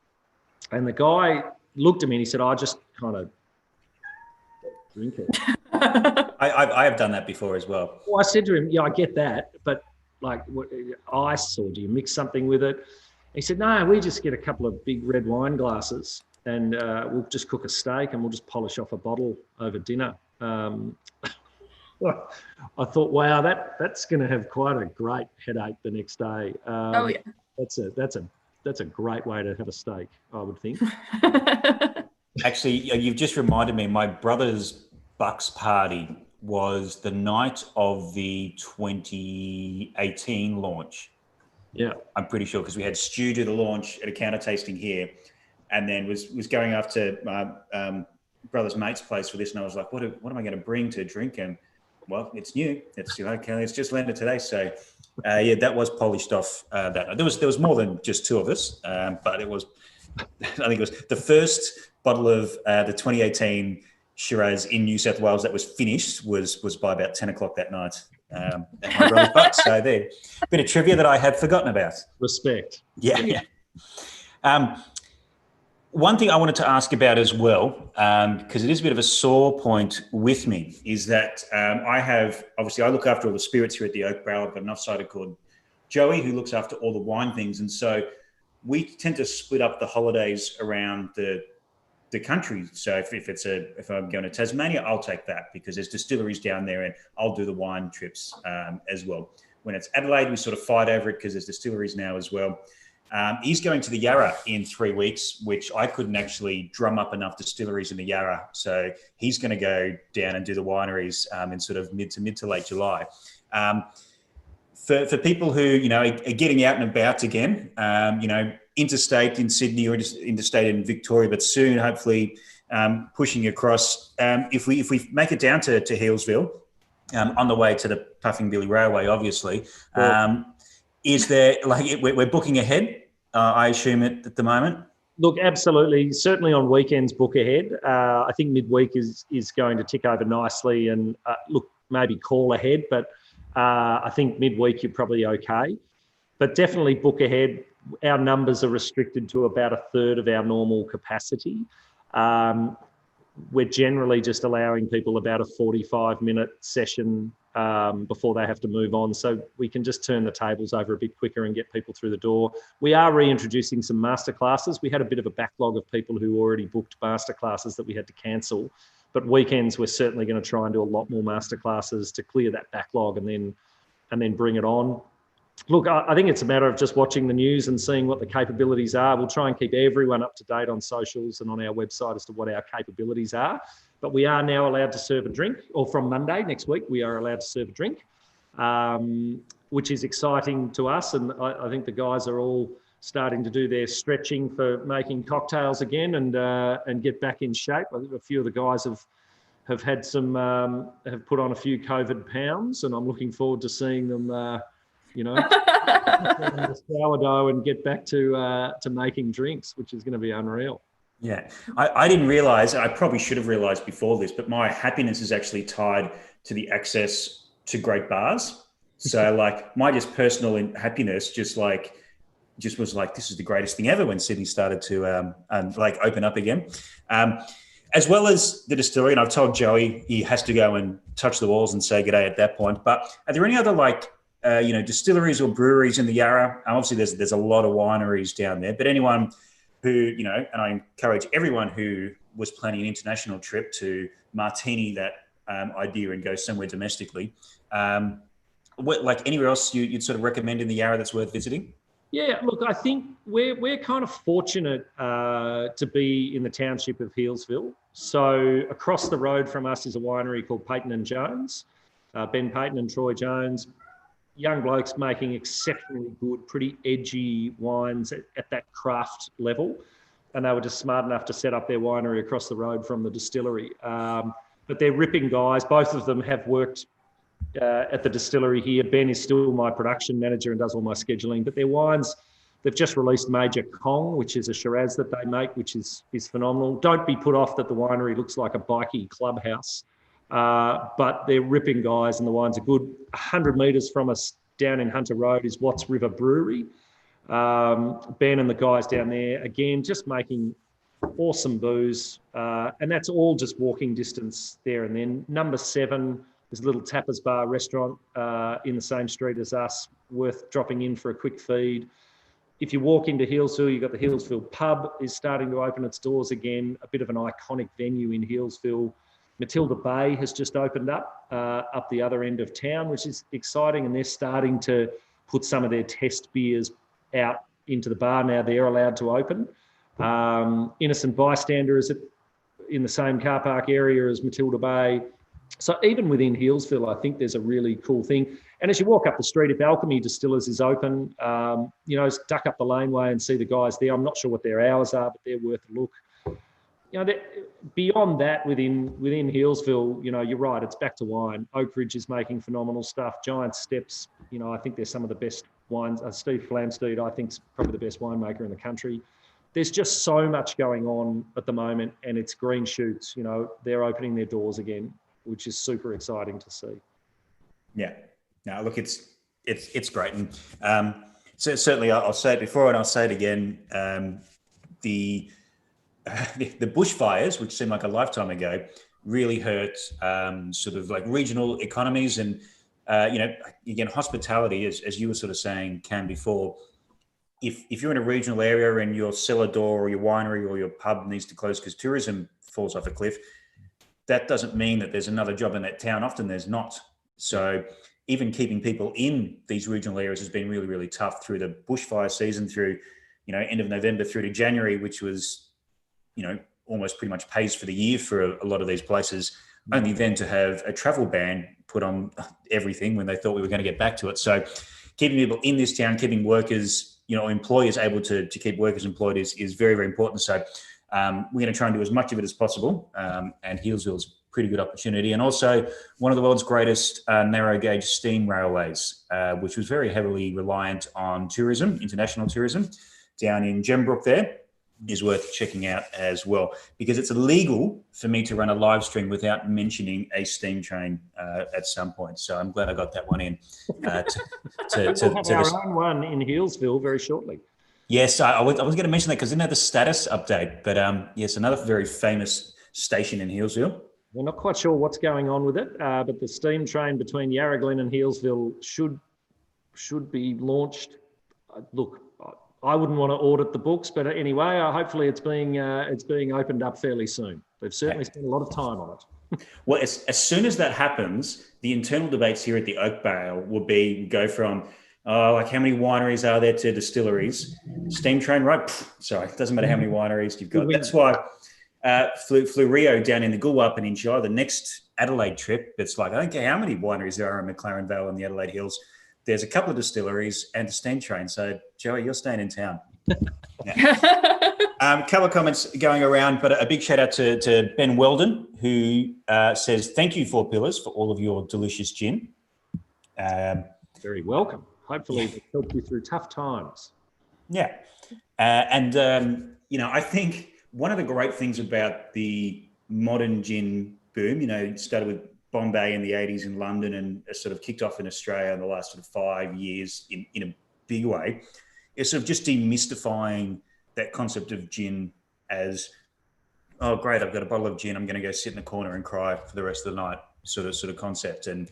And the guy looked at me and he said, I just kind of drink it. I have done that before as well. Well, I said to him, yeah, I get that, but like ice, or do you mix something with it? He said, no, we just get a couple of big red wine glasses and we'll just cook a steak and we'll just polish off a bottle over dinner. I thought, wow, that's going to have quite a great headache the next day. That's a great way to have a steak, I would think. Actually, you've just reminded me. My brother's Bucks party was the night of the 2018 launch. Yeah, I'm pretty sure, because we had Stu do the launch at a counter tasting here, and then was going up to my brother's mate's place for this, and I was like, what am I going to bring to drink? And well, it's new. It's okay. It's just landed today. So, that was polished off. That there was more than just two of us, but it was. I think it was the first bottle of the 2018 Shiraz in New South Wales that was finished was by about 10 o'clock that night at my brother's Bucks. So there, bit of trivia that I had forgotten about. Respect. Yeah. One thing I wanted to ask about as well, because it is a bit of a sore point with me, is that I look after all the spirits here at the Oak Barrel. I've got an offsider called Joey who looks after all the wine things. And so we tend to split up the holidays around the country. So if I'm going to Tasmania, I'll take that because there's distilleries down there and I'll do the wine trips as well. When it's Adelaide, we sort of fight over it because there's distilleries now as well. He's going to the Yarra in 3 weeks, which I couldn't actually drum up enough distilleries in the Yarra. So he's going to go down and do the wineries in sort of mid to late July. For people who, are getting out and about again, interstate in Sydney or interstate in Victoria, but soon, hopefully, pushing across. If we make it down to Healesville, on the way to the Puffing Billy Railway, obviously, is there, like, we're booking ahead, I assume, at the moment? Look, absolutely. Certainly on weekends, book ahead. I think midweek is going to tick over nicely, and look, maybe call ahead, but I think midweek you're probably okay. But definitely book ahead. Our numbers are restricted to about a third of our normal capacity. We're generally just allowing people about a 45-minute session before they have to move on, so we can just turn the tables over a bit quicker and get people through the door. We are reintroducing some masterclasses. We had a bit of a backlog of people who already booked masterclasses that we had to cancel, but weekends we're certainly going to try and do a lot more masterclasses to clear that backlog and then bring it on. Look, I think it's a matter of just watching the news and seeing what the capabilities are. We'll try and keep everyone up to date on socials and on our website as to what our capabilities are. But we are now allowed to serve a drink, or from Monday next week, we are allowed to serve a drink, which is exciting to us. And I think the guys are all starting to do their stretching for making cocktails again and get back in shape. I think a few of the guys have had some, have put on a few COVID pounds, and I'm looking forward to seeing them sourdough and get back to making drinks, which is going to be unreal. Yeah, I didn't realise, I probably should have realised before this, but my happiness is actually tied to the access to great bars. So like my just personal happiness just was like, this is the greatest thing ever when Sydney started to open up again. As well as the distillery, and I've told Joey he has to go and touch the walls and say g'day at that point. But are there any other distilleries or breweries in the Yarra? Obviously, there's a lot of wineries down there, but anyone who, and I encourage everyone who was planning an international trip to martini that idea and go somewhere domestically. Anywhere else you'd sort of recommend in the Yarra that's worth visiting? Yeah, look, I think we're kind of fortunate to be in the township of Healesville. So across the road from us is a winery called Peyton and Jones, Ben Peyton and Troy Jones. Young blokes making exceptionally good, pretty edgy wines at that craft level. And they were just smart enough to set up their winery across the road from the distillery. But they're ripping guys. Both of them have worked at the distillery here. Ben is still my production manager and does all my scheduling. But their wines, they've just released Major Kong, which is a Shiraz that they make, which is phenomenal. Don't be put off that the winery looks like a bikie clubhouse. But they're ripping guys and the wines are good. 100 metres from us down in Hunter Road is Watts River Brewery. Ben and the guys down there, again, just making awesome booze. And that's all just walking distance there. And then number 7 is a little tapas bar restaurant in the same street as us, worth dropping in for a quick feed. If you walk into Healesville, you've got the Healesville pub is starting to open its doors again, a bit of an iconic venue in Healesville. Matilda Bay has just opened up the other end of town, which is exciting, and they're starting to put some of their test beers out into the bar now. They're allowed to open. Innocent Bystander is in the same car park area as Matilda Bay. So even within Healesville, I think there's a really cool thing. And as you walk up the street, if Alchemy Distillers is open, duck up the laneway and see the guys there. I'm not sure what their hours are, but they're worth a look. Beyond that, within Healesville, you're right, it's back to wine. Oak Ridge is making phenomenal stuff. Giant Steps, I think they're some of the best wines. Steve Flamsteed, I think, is probably the best winemaker in the country. There's just so much going on at the moment, and it's green shoots. They're opening their doors again, which is super exciting to see. Yeah. No, look, it's great. And so certainly I'll say it before and I'll say it again. The bushfires, which seemed like a lifetime ago, really hurt sort of like regional economies. And, again, hospitality, as you were sort of saying, Cam, before, if you're in a regional area and your cellar door or your winery or your pub needs to close because tourism falls off a cliff, that doesn't mean that there's another job in that town. Often there's not. So even keeping people in these regional areas has been really, really tough through the bushfire season, through, end of November through to January, which was, almost pretty much pays for the year for a lot of these places, only then to have a travel ban put on everything when they thought we were going to get back to it. So keeping people in this town, keeping workers, employers able to keep workers employed is very, very important. So we're going to try and do as much of it as possible. And Healesville's a pretty good opportunity. And also one of the world's greatest narrow gauge steam railways, which was very heavily reliant on tourism, international tourism, down in Gembrook there, is worth checking out as well, because it's illegal for me to run a live stream without mentioning a steam train at some point. So I'm glad I got that one in. We'll have our own one in Healesville very shortly. Yes, I was going to mention that because I didn't have the status update. But yes, another very famous station in Healesville. We're not quite sure what's going on with it, but the steam train between Yarra and Healesville should be launched. Look, I wouldn't want to audit the books, but anyway, hopefully it's being opened up fairly soon. They've certainly spent a lot of time on it. Well, as soon as that happens, the internal debates here at the Oak Bale will go from, like how many wineries are there to distilleries? Steam train, right? Sorry, it doesn't matter how many wineries you've got. That's why flew Rio down in the Goolwa Peninsula. The next Adelaide trip, it's like, I don't care how many wineries there are in McLaren Vale and the Adelaide Hills. There's a couple of distilleries and a steam train. So, Joey, you're staying in town. Couple of comments going around, but a big shout out to Ben Weldon, who says, thank you, Four Pillars, for all of your delicious gin. Very welcome. Hopefully it helped you through tough times. Yeah. I think one of the great things about the modern gin boom, it started with Bombay in the 80s in London and sort of kicked off in Australia in the last sort of 5 years in a big way, is sort of just demystifying that concept of gin as, oh, great, I've got a bottle of gin, I'm going to go sit in the corner and cry for the rest of the night sort of concept. And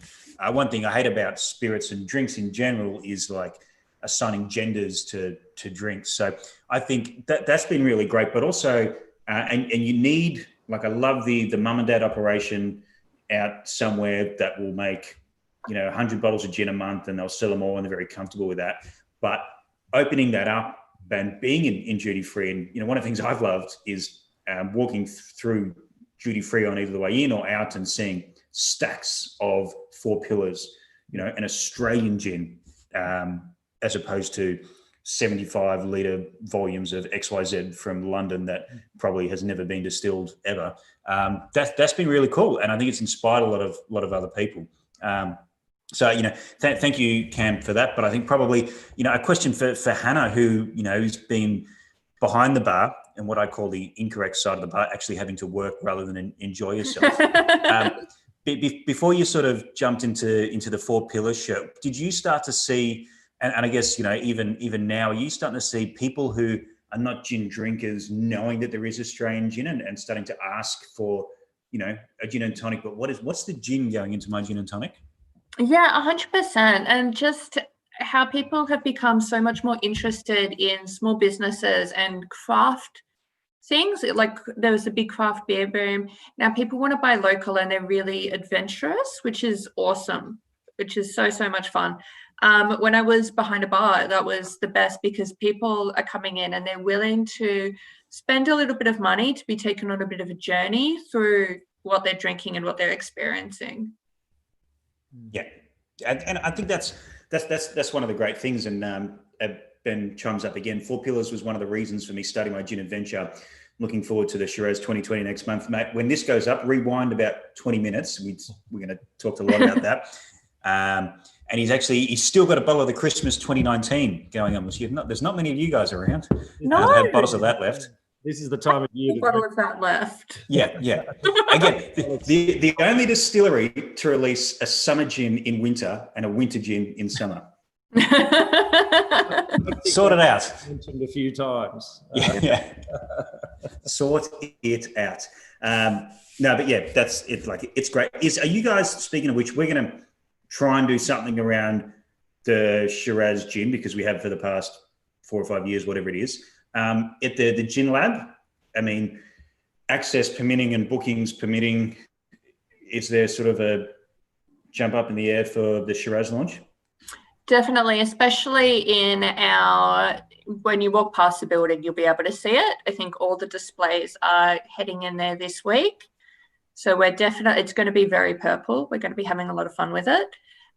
one thing I hate about spirits and drinks in general is like assigning genders to drinks. So I think that's been really great, but also, and you need, like, I love the mum and dad operation out somewhere that will make, 100 bottles of gin a month and they'll sell them all and they're very comfortable with that. But opening that up and being in duty free, and one of the things I've loved is walking through duty free on either the way in or out and seeing stacks of Four Pillars, an Australian gin, as opposed to 75 litre volumes of XYZ from London that probably has never been distilled ever. That's been really cool, and I think it's inspired a lot of other people. Thank you, Cam, for that. But I think probably a question for Hannah, who's been behind the bar and what I call the incorrect side of the bar, actually having to work rather than enjoy yourself. Before you sort of jumped into the Four Pillars show, did you start to see? And I guess, even now, are you starting to see people who are not gin drinkers knowing that there is Australian gin and starting to ask for, a gin and tonic, but what's the gin going into my gin and tonic? Yeah, 100%. And just how people have become so much more interested in small businesses and craft things. Like there was a big craft beer boom. Now people want to buy local and they're really adventurous, which is awesome, which is so much fun. When I was behind a bar, that was the best because people are coming in and they're willing to spend a little bit of money to be taken on a bit of a journey through what they're drinking and what they're experiencing. Yeah, and I think that's one of the great things. And Ben chimes up again. Four Pillars was one of the reasons for me starting my gin adventure. Looking forward to the Shiraz 2020 next month, mate. When this goes up, rewind about 20 minutes. We're going to talk a lot about that. And he's still got a bottle of the Christmas 2019 going on this year. There's not many of you guys around. No. That have bottles of that left. This is the time of year. A bottle of that left. Yeah. Again, the only distillery to release a summer gin in winter and a winter gin in summer. Sort it out. Mentioned a few times. Yeah. Sort it out. No, but yeah, that's it. Like, it's great. Are you guys, speaking of which, we're going to try and do something around the Shiraz gin because we have for the past 4 or 5 years, whatever it is. At the Gin Lab, I mean, access permitting and bookings permitting, is there sort of a jump up in the air for the Shiraz launch? Definitely, especially when you walk past the building, you'll be able to see it. I think all the displays are heading in there this week. So it's going to be very purple. We're going to be having a lot of fun with it.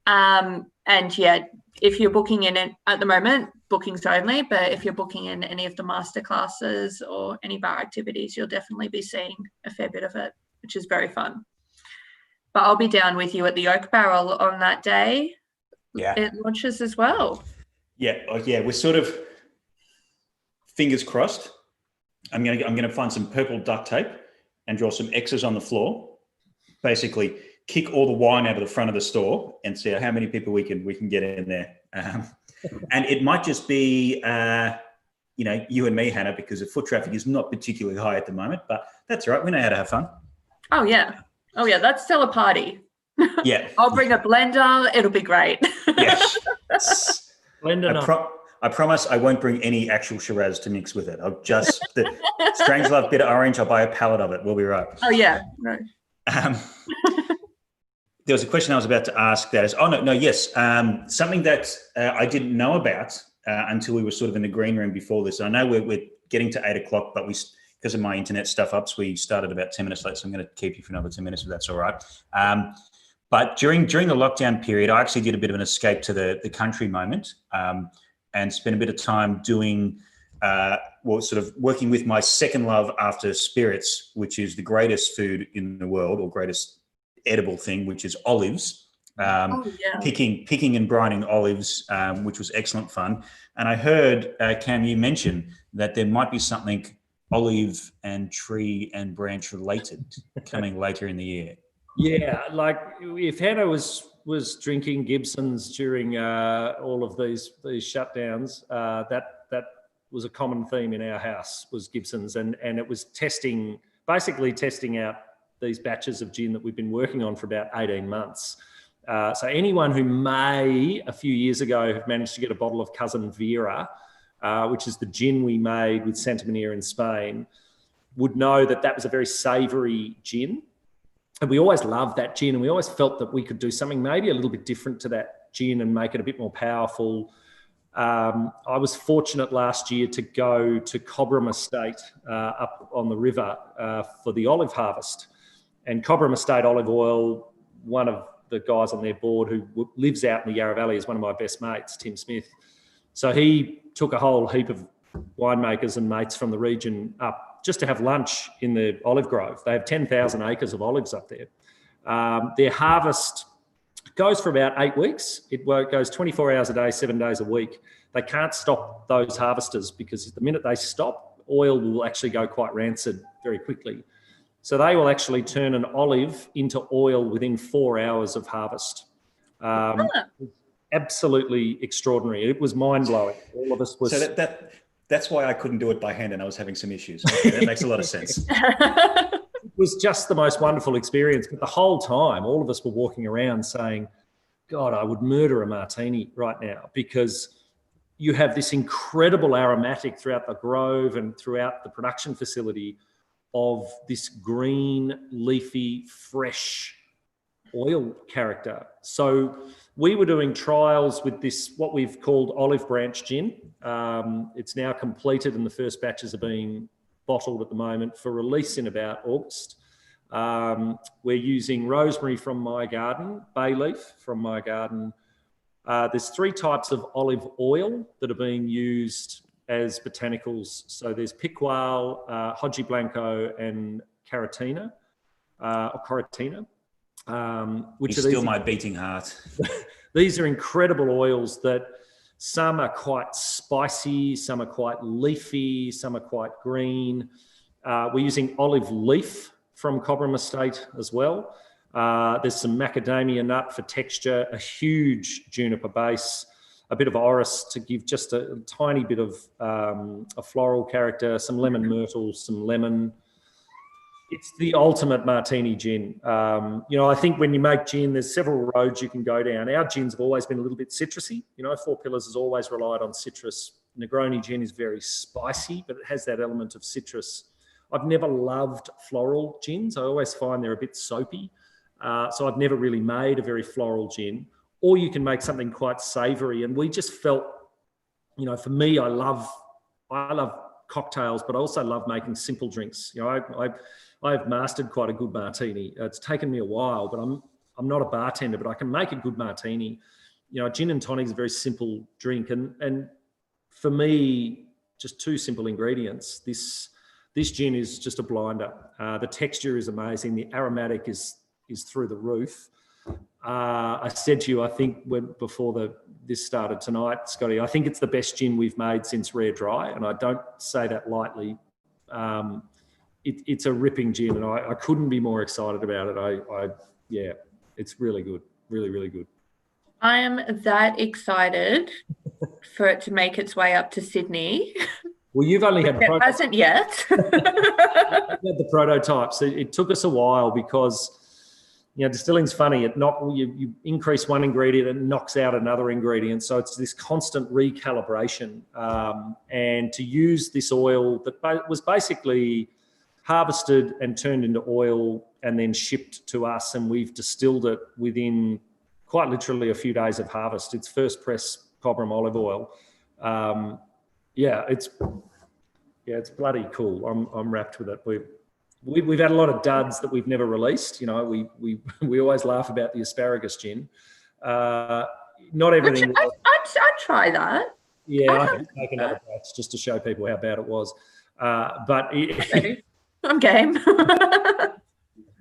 And yeah, if you're booking in it at the moment, bookings only, but if you're booking in any of the masterclasses or any bar activities, you'll definitely be seeing a fair bit of it, which is very fun. But I'll be down with you at the Oak Barrel on that day. Yeah. It launches as well. Yeah. We're sort of fingers crossed. I'm gonna find some purple duct tape and draw some X's on the floor. Basically, kick all the wine out of the front of the store and see how many people we can get in there. And it might just be, you and me, Hannah, because the foot traffic is not particularly high at the moment, but that's all right. We know how to have fun. Oh, yeah. That's still a party. Yeah. I'll bring a blender. It'll be great. Yes. Blender. I promise I won't bring any actual Shiraz to mix with it. I'll just, the Strangelove Bitter Orange, I'll buy a pallet of it. We'll be right. Oh, yeah. No. There was a question I was about to ask that is, something that I didn't know about until we were sort of in the green room before this. I know we're getting to 8 o'clock, but because of my internet stuff ups, we started about 10 minutes late, so I'm going to keep you for another 10 minutes if that's all right. But during the lockdown period, I actually did a bit of an escape to the country moment and spent a bit of time doing, sort of working with my second love after spirits, which is the greatest food in the world, or greatest edible thing, which is olives. Picking and brining olives, which was excellent fun. And I heard, Cam, you mention that there might be something olive and tree and branch related coming later in the year. Yeah, like if Hannah was drinking Gibsons during all of these shutdowns, that was a common theme in our house, was Gibsons, and it was basically testing out these batches of gin that we've been working on for about 18 months. So anyone who may, a few years ago, have managed to get a bottle of Cousin Vera, which is the gin we made with Santa Maria in Spain, would know that was a very savoury gin. And we always loved that gin, and we always felt that we could do something maybe a little bit different to that gin and make it a bit more powerful. I was fortunate last year to go to Cobram Estate up on the river for the olive harvest. And Cobram Estate olive oil, one of the guys on their board who lives out in the Yarra Valley is one of my best mates, Tim Smith. So he took a whole heap of winemakers and mates from the region up just to have lunch in the olive grove. They have 10,000 acres of olives up there. Their harvest goes for about 8 weeks. It goes 24 hours a day, 7 days a week. They can't stop those harvesters because the minute they stop, oil will actually go quite rancid very quickly. So they will actually turn an olive into oil within 4 hours of harvest. Absolutely extraordinary. It was mind-blowing. All of us was... So that's why I couldn't do it by hand, and I was having some issues. Okay, that makes a lot of sense. It was just the most wonderful experience. But the whole time, all of us were walking around saying, God, I would murder a martini right now, because you have this incredible aromatic throughout the grove and throughout the production facility of this green, leafy, fresh oil character. So we were doing trials with this, what we've called olive branch gin. It's now completed and the first batches are being bottled at the moment for release in about August. We're using rosemary from my garden, bay leaf from my garden. There's 3 types of olive oil that are being used as botanicals. So there's picual, Hodgie Blanco, and Caratina, which are still my beating heart. These are incredible oils that some are quite spicy, some are quite leafy, some are quite green. We're using olive leaf from Cobram Estate as well. There's some macadamia nut for texture, a huge juniper base, a bit of orris to give just a tiny bit of a floral character, some lemon myrtle, some lemon. It's the ultimate martini gin. I think when you make gin, there's several roads you can go down. Our gins have always been a little bit citrusy. Four Pillars has always relied on citrus. Negroni gin is very spicy, but it has that element of citrus. I've never loved floral gins. I always find they're a bit soapy. So I've never really made a very floral gin. Or you can make something quite savoury. And we just felt, for me, I love cocktails, but I also love making simple drinks. I've mastered quite a good martini. It's taken me a while, but I'm not a bartender, but I can make a good martini. You know, gin and tonic is a very simple drink, and for me, just 2 simple ingredients. This gin is just a blinder. The texture is amazing. The aromatic is through the roof. I said to you, I think before this started tonight, Scotty, I think it's the best gin we've made since Rare Dry, and I don't say that lightly. It's a ripping gin, and I couldn't be more excited about it. Yeah, it's really good, really, really good. I am that excited for it to make its way up to Sydney. Well, you've only had it hasn't yet. The prototypes. It took us a while because, you know, distilling's funny. You increase one ingredient, it knocks out another ingredient. So it's this constant recalibration. And to use this oil that was basically harvested and turned into oil and then shipped to us, and we've distilled it within quite literally a few days of harvest. It's first press Cobram olive oil. It's bloody cool. I'm wrapped with it. We've had a lot of duds that we've never released. You know, we always laugh about the asparagus gin. Not everything. I'd try that. Yeah, I can take another batch just to show people how bad it was. But I'm game.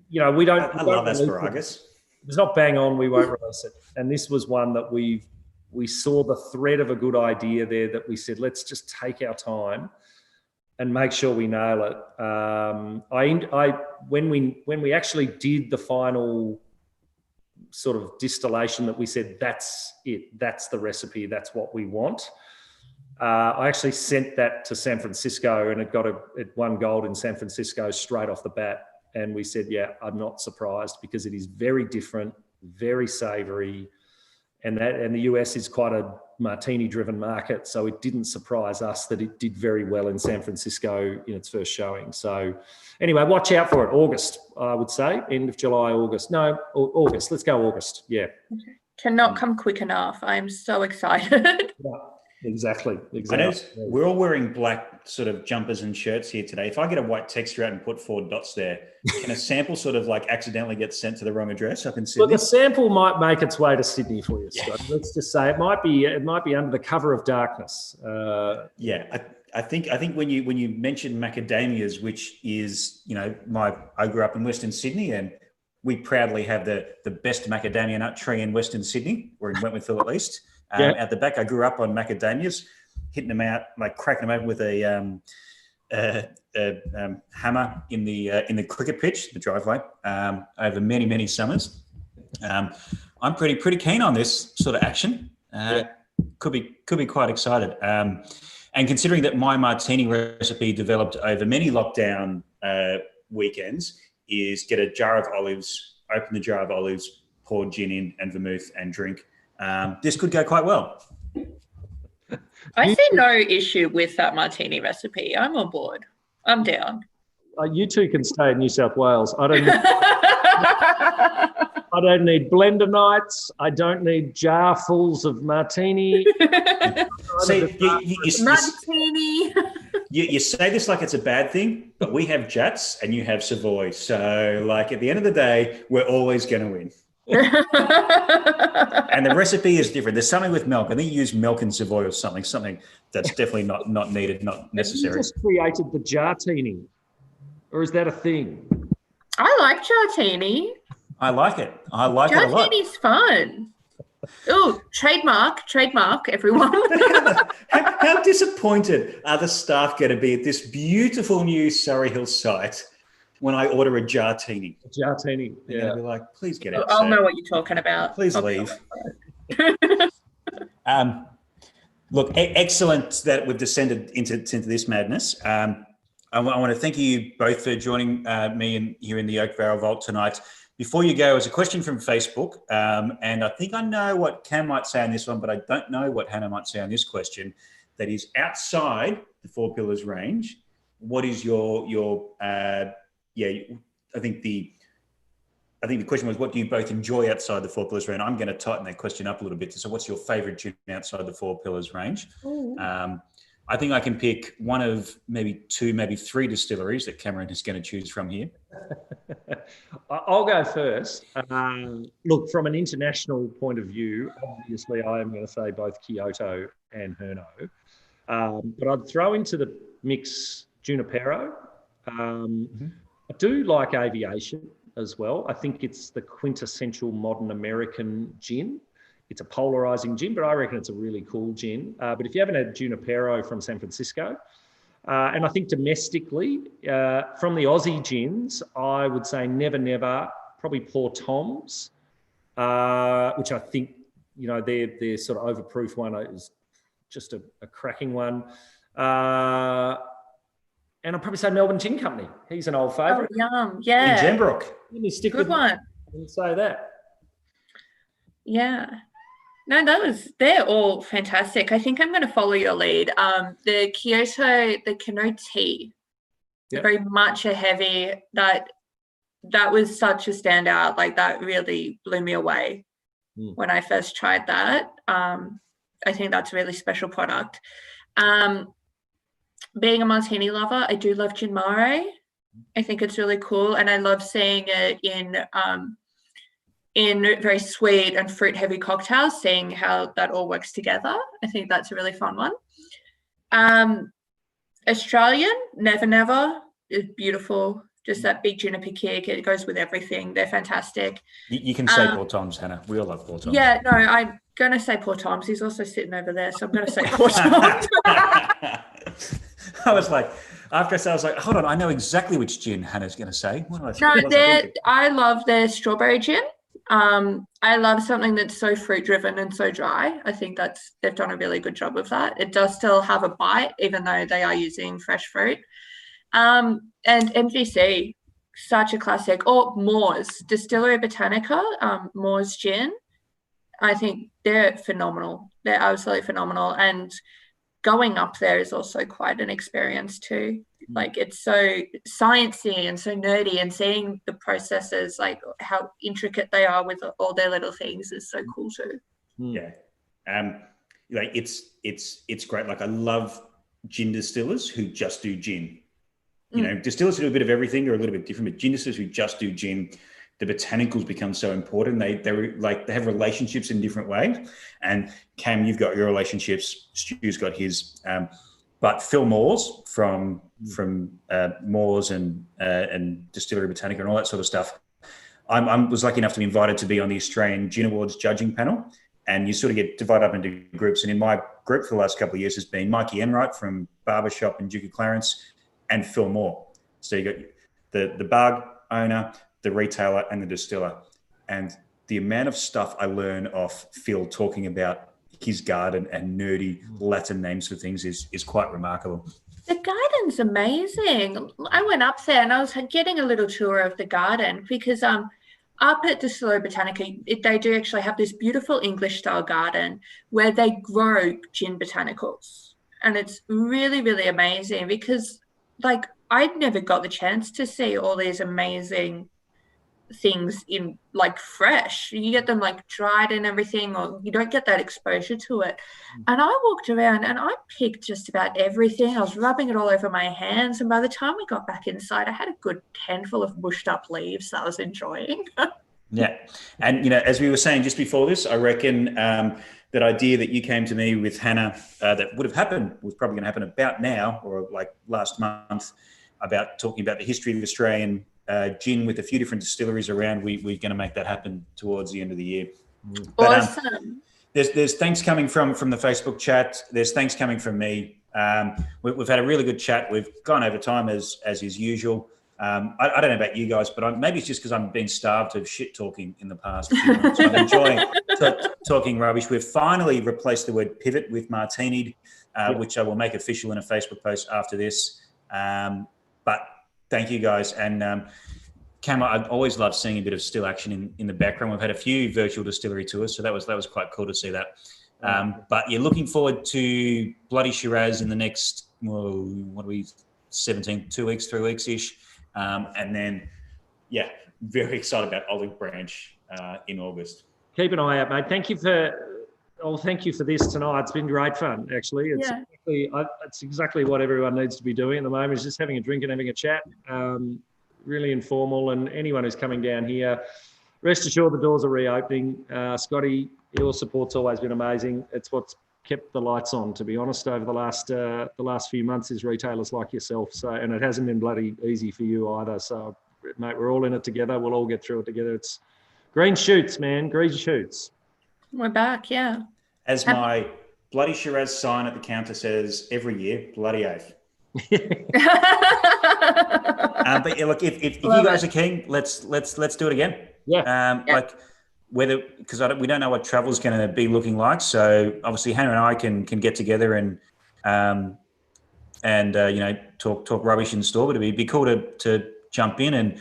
You know, we don't. I love asparagus. If it's not bang on, we won't release it. And this was one that we saw the thread of a good idea there that we said, let's just take our time and make sure we nail it. When we actually did the final sort of distillation that we said, that's it, that's the recipe, that's what we want. I actually sent that to San Francisco, and it won gold in San Francisco straight off the bat. And we said, yeah, I'm not surprised, because it is very different, very savoury. And the US is quite a martini-driven market, so it didn't surprise us that it did very well in San Francisco in its first showing. So anyway, watch out for it. August, I would say, end of July, August. No, August. Let's go August. Yeah. Okay. Cannot come quick enough. I'm so excited. Yeah, exactly. I know we're all wearing black sort of jumpers and shirts here today. If I get a white texture out and put 4 dots there, can a sample sort of like accidentally get sent to the wrong address up in Sydney? Well, the sample might make its way to Sydney for you, Scott. Yeah. Let's just say it might be under the cover of darkness. I think when you mentioned macadamias, which is, you know, I grew up in Western Sydney, and we proudly have the best macadamia nut tree in Western Sydney, or in Wentworthville at least. At the back, I grew up on macadamias, hitting them out, like cracking them open with a hammer in the cricket pitch, the driveway, over many summers. I'm pretty keen on this sort of action. Could be quite excited. And considering that my martini recipe developed over many lockdown weekends, is get a jar of olives, open the jar of olives, pour gin in and vermouth and drink. This could go quite well. I see no issue with that martini recipe. I'm on board. I'm down. You two can stay in New South Wales. I don't need blender nights. I don't need jarfuls of martini. See, martini. You say this like it's a bad thing, but we have Jats and you have Savoy. So, like, at the end of the day, we're always going to win. And the recipe is different. There's something with milk. I think you use milk in Savoy or something that's definitely not needed, not necessary. You just created the jartini, or is that a thing? I like jartini. I like it. I like it a lot. Jartini's fun. Oh, trademark, everyone. How disappointed are the staff going to be at this beautiful new Surry Hills site when I order a jartini? Jartini, yeah. They'll be like, please get out. I'll know what you're talking about. Please leave. Look, excellent that we've descended into this madness. I want to thank you both for joining me here in the Oak Barrel Vault tonight. Before you go, as a question from Facebook, and I think I know what Cam might say on this one, but I don't know what Hannah might say on this question. That is outside the Four Pillars range. What is your I think the question was, what do you both enjoy outside the Four Pillars range? I'm going to tighten that question up a little bit. So what's your favourite gin outside the Four Pillars range? I think I can pick one of maybe two, maybe three distilleries that Cameron is going to choose from here. I'll go first. Look, from an international point of view, obviously I am going to say both Kyoto and Herno. But I'd throw into the mix Junipero. I do like Aviation as well. I think it's the quintessential modern American gin. It's a polarizing gin, but I reckon it's a really cool gin. But if you haven't had Junipero from San Francisco, and I think domestically, from the Aussie gins, I would say Never Never, probably Poor Tom's, which I think, their sort of overproof one is just a cracking one. And I'll probably say Melbourne Gin Company. He's an old favourite. Oh, yum. Yeah. In Gembrook. Let me stick Good with one. and say that. Yeah. No, they're all fantastic. I think I'm going to follow your lead. The Kyoto, the Kano tea, very much a heavy, that was such a standout. Like, that really blew me away when I first tried that. I think that's a really special product. Being a martini lover, I do love Gin Mare. I think it's really cool, and I love seeing it in very sweet and fruit-heavy cocktails, seeing how that all works together. I think that's a really fun one. Australian, Never Never is beautiful. Just that big juniper kick. It goes with everything. They're fantastic. You can say Poor Tom's, Hannah. We all love Poor Tom's. Yeah, no, I'm going to say Poor Tom's. He's also sitting over there, so I'm going to say Poor Tom's. I was like, after I said, I was like, hold on, I know exactly which gin Hannah's going to say. What am I No, I love their strawberry gin. I love something that's so fruit-driven and so dry. I think they've done a really good job of that. It does still have a bite, even though they are using fresh fruit. And MGC, such a classic. Or Moores, Distillery Botanica, Moores Gin. I think they're phenomenal. They're absolutely phenomenal. And going up there is also quite an experience too. Like, it's so sciencey and so nerdy, and seeing the processes, like how intricate they are with all their little things, is so cool too. Yeah. Like it's great. Like, I love gin distillers who just do gin. Distillers who do a bit of everything are a little bit different, but gin distillers who just do gin, the botanicals become so important. They have relationships in different ways. And Cam, you've got your relationships. Stu's got his. But Phil Moores from Moores and Distillery Botanica and all that sort of stuff. I was lucky enough to be invited to be on the Australian Gin Awards judging panel, and you sort of get divided up into groups. And in my group for the last couple of years has been Mikey Enright from Barbershop and Duke of Clarence, and Phil Moore. So you got the bar owner, the retailer, and the distiller. And the amount of stuff I learn off Phil talking about his garden and nerdy Latin names for things is quite remarkable. The garden's amazing. I went up there and I was getting a little tour of the garden, because up at Distillery Botanica, they do actually have this beautiful English-style garden where they grow gin botanicals. And it's really, really amazing, because, like, I'd never got the chance to see all these amazing things in, like, fresh. You get them, like, dried and everything, or you don't get that exposure to it. And I walked around and I picked just about everything. I was rubbing it all over my hands, and by the time we got back inside, I had a good handful of mushed up leaves that I was enjoying. Yeah. And, as we were saying just before this, I reckon that idea that you came to me with, Hannah, that was probably going to happen about now, or like last month, about talking about the history of the Australian gin with a few different distilleries around. We're going to make that happen towards the end of the year. But, Awesome. There's thanks coming from the Facebook chat. There's thanks coming from me. We've had a really good chat. We've gone over time as is usual. I don't know about you guys, but maybe it's just because I'm being starved of shit talking in the past few months. I'm enjoying talking rubbish. We've finally replaced the word pivot with martinied, which I will make official in a Facebook post after this. But thank you guys. And Cam, I always love seeing a bit of still action in the background. We've had a few virtual distillery tours, so that was quite cool to see that. But you're looking forward to Bloody Shiraz in the next, 2 weeks, 3 weeks-ish. And then, very excited about Olive Branch in August. Keep an eye out, mate. Thank you for Oh, thank you for this tonight. It's been great fun, actually. It's exactly what everyone needs to be doing at the moment, is just having a drink and having a chat. Really informal, and anyone who's coming down here, rest assured the doors are reopening. Scotty, your support's always been amazing. It's what's kept the lights on, to be honest, over the last few months, is retailers like yourself. So, and it hasn't been bloody easy for you either. So, mate, we're all in it together. We'll all get through it together. It's green shoots, man. Green shoots. We're back, yeah. As my bloody Shiraz sign at the counter says every year, bloody oath. But look, if you guys are keen, let's do it again. Yeah. Like whether, because we don't know what travel's going to be looking like. So obviously Hannah and I can get together and talk rubbish in store. But it'd be cool to jump in and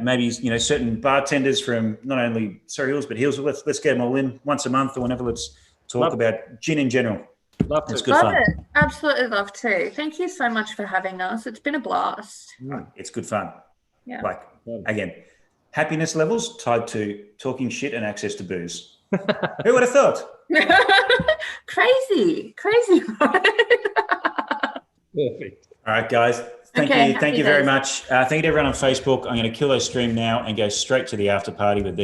maybe certain bartenders from not only Surry Hills but Hills. Let's get them all in once a month or whenever. Let's talk about gin in general. Love to. It's good fun. Love it. Absolutely love to. Thank you so much for having us. It's been a blast. It's good fun. Yeah. Like, again, happiness levels tied to talking shit and access to booze. Who would have thought? Crazy. Perfect. All right, guys. Thank you very much. Thank you to everyone on Facebook. I'm going to kill those stream now and go straight to the after party with these.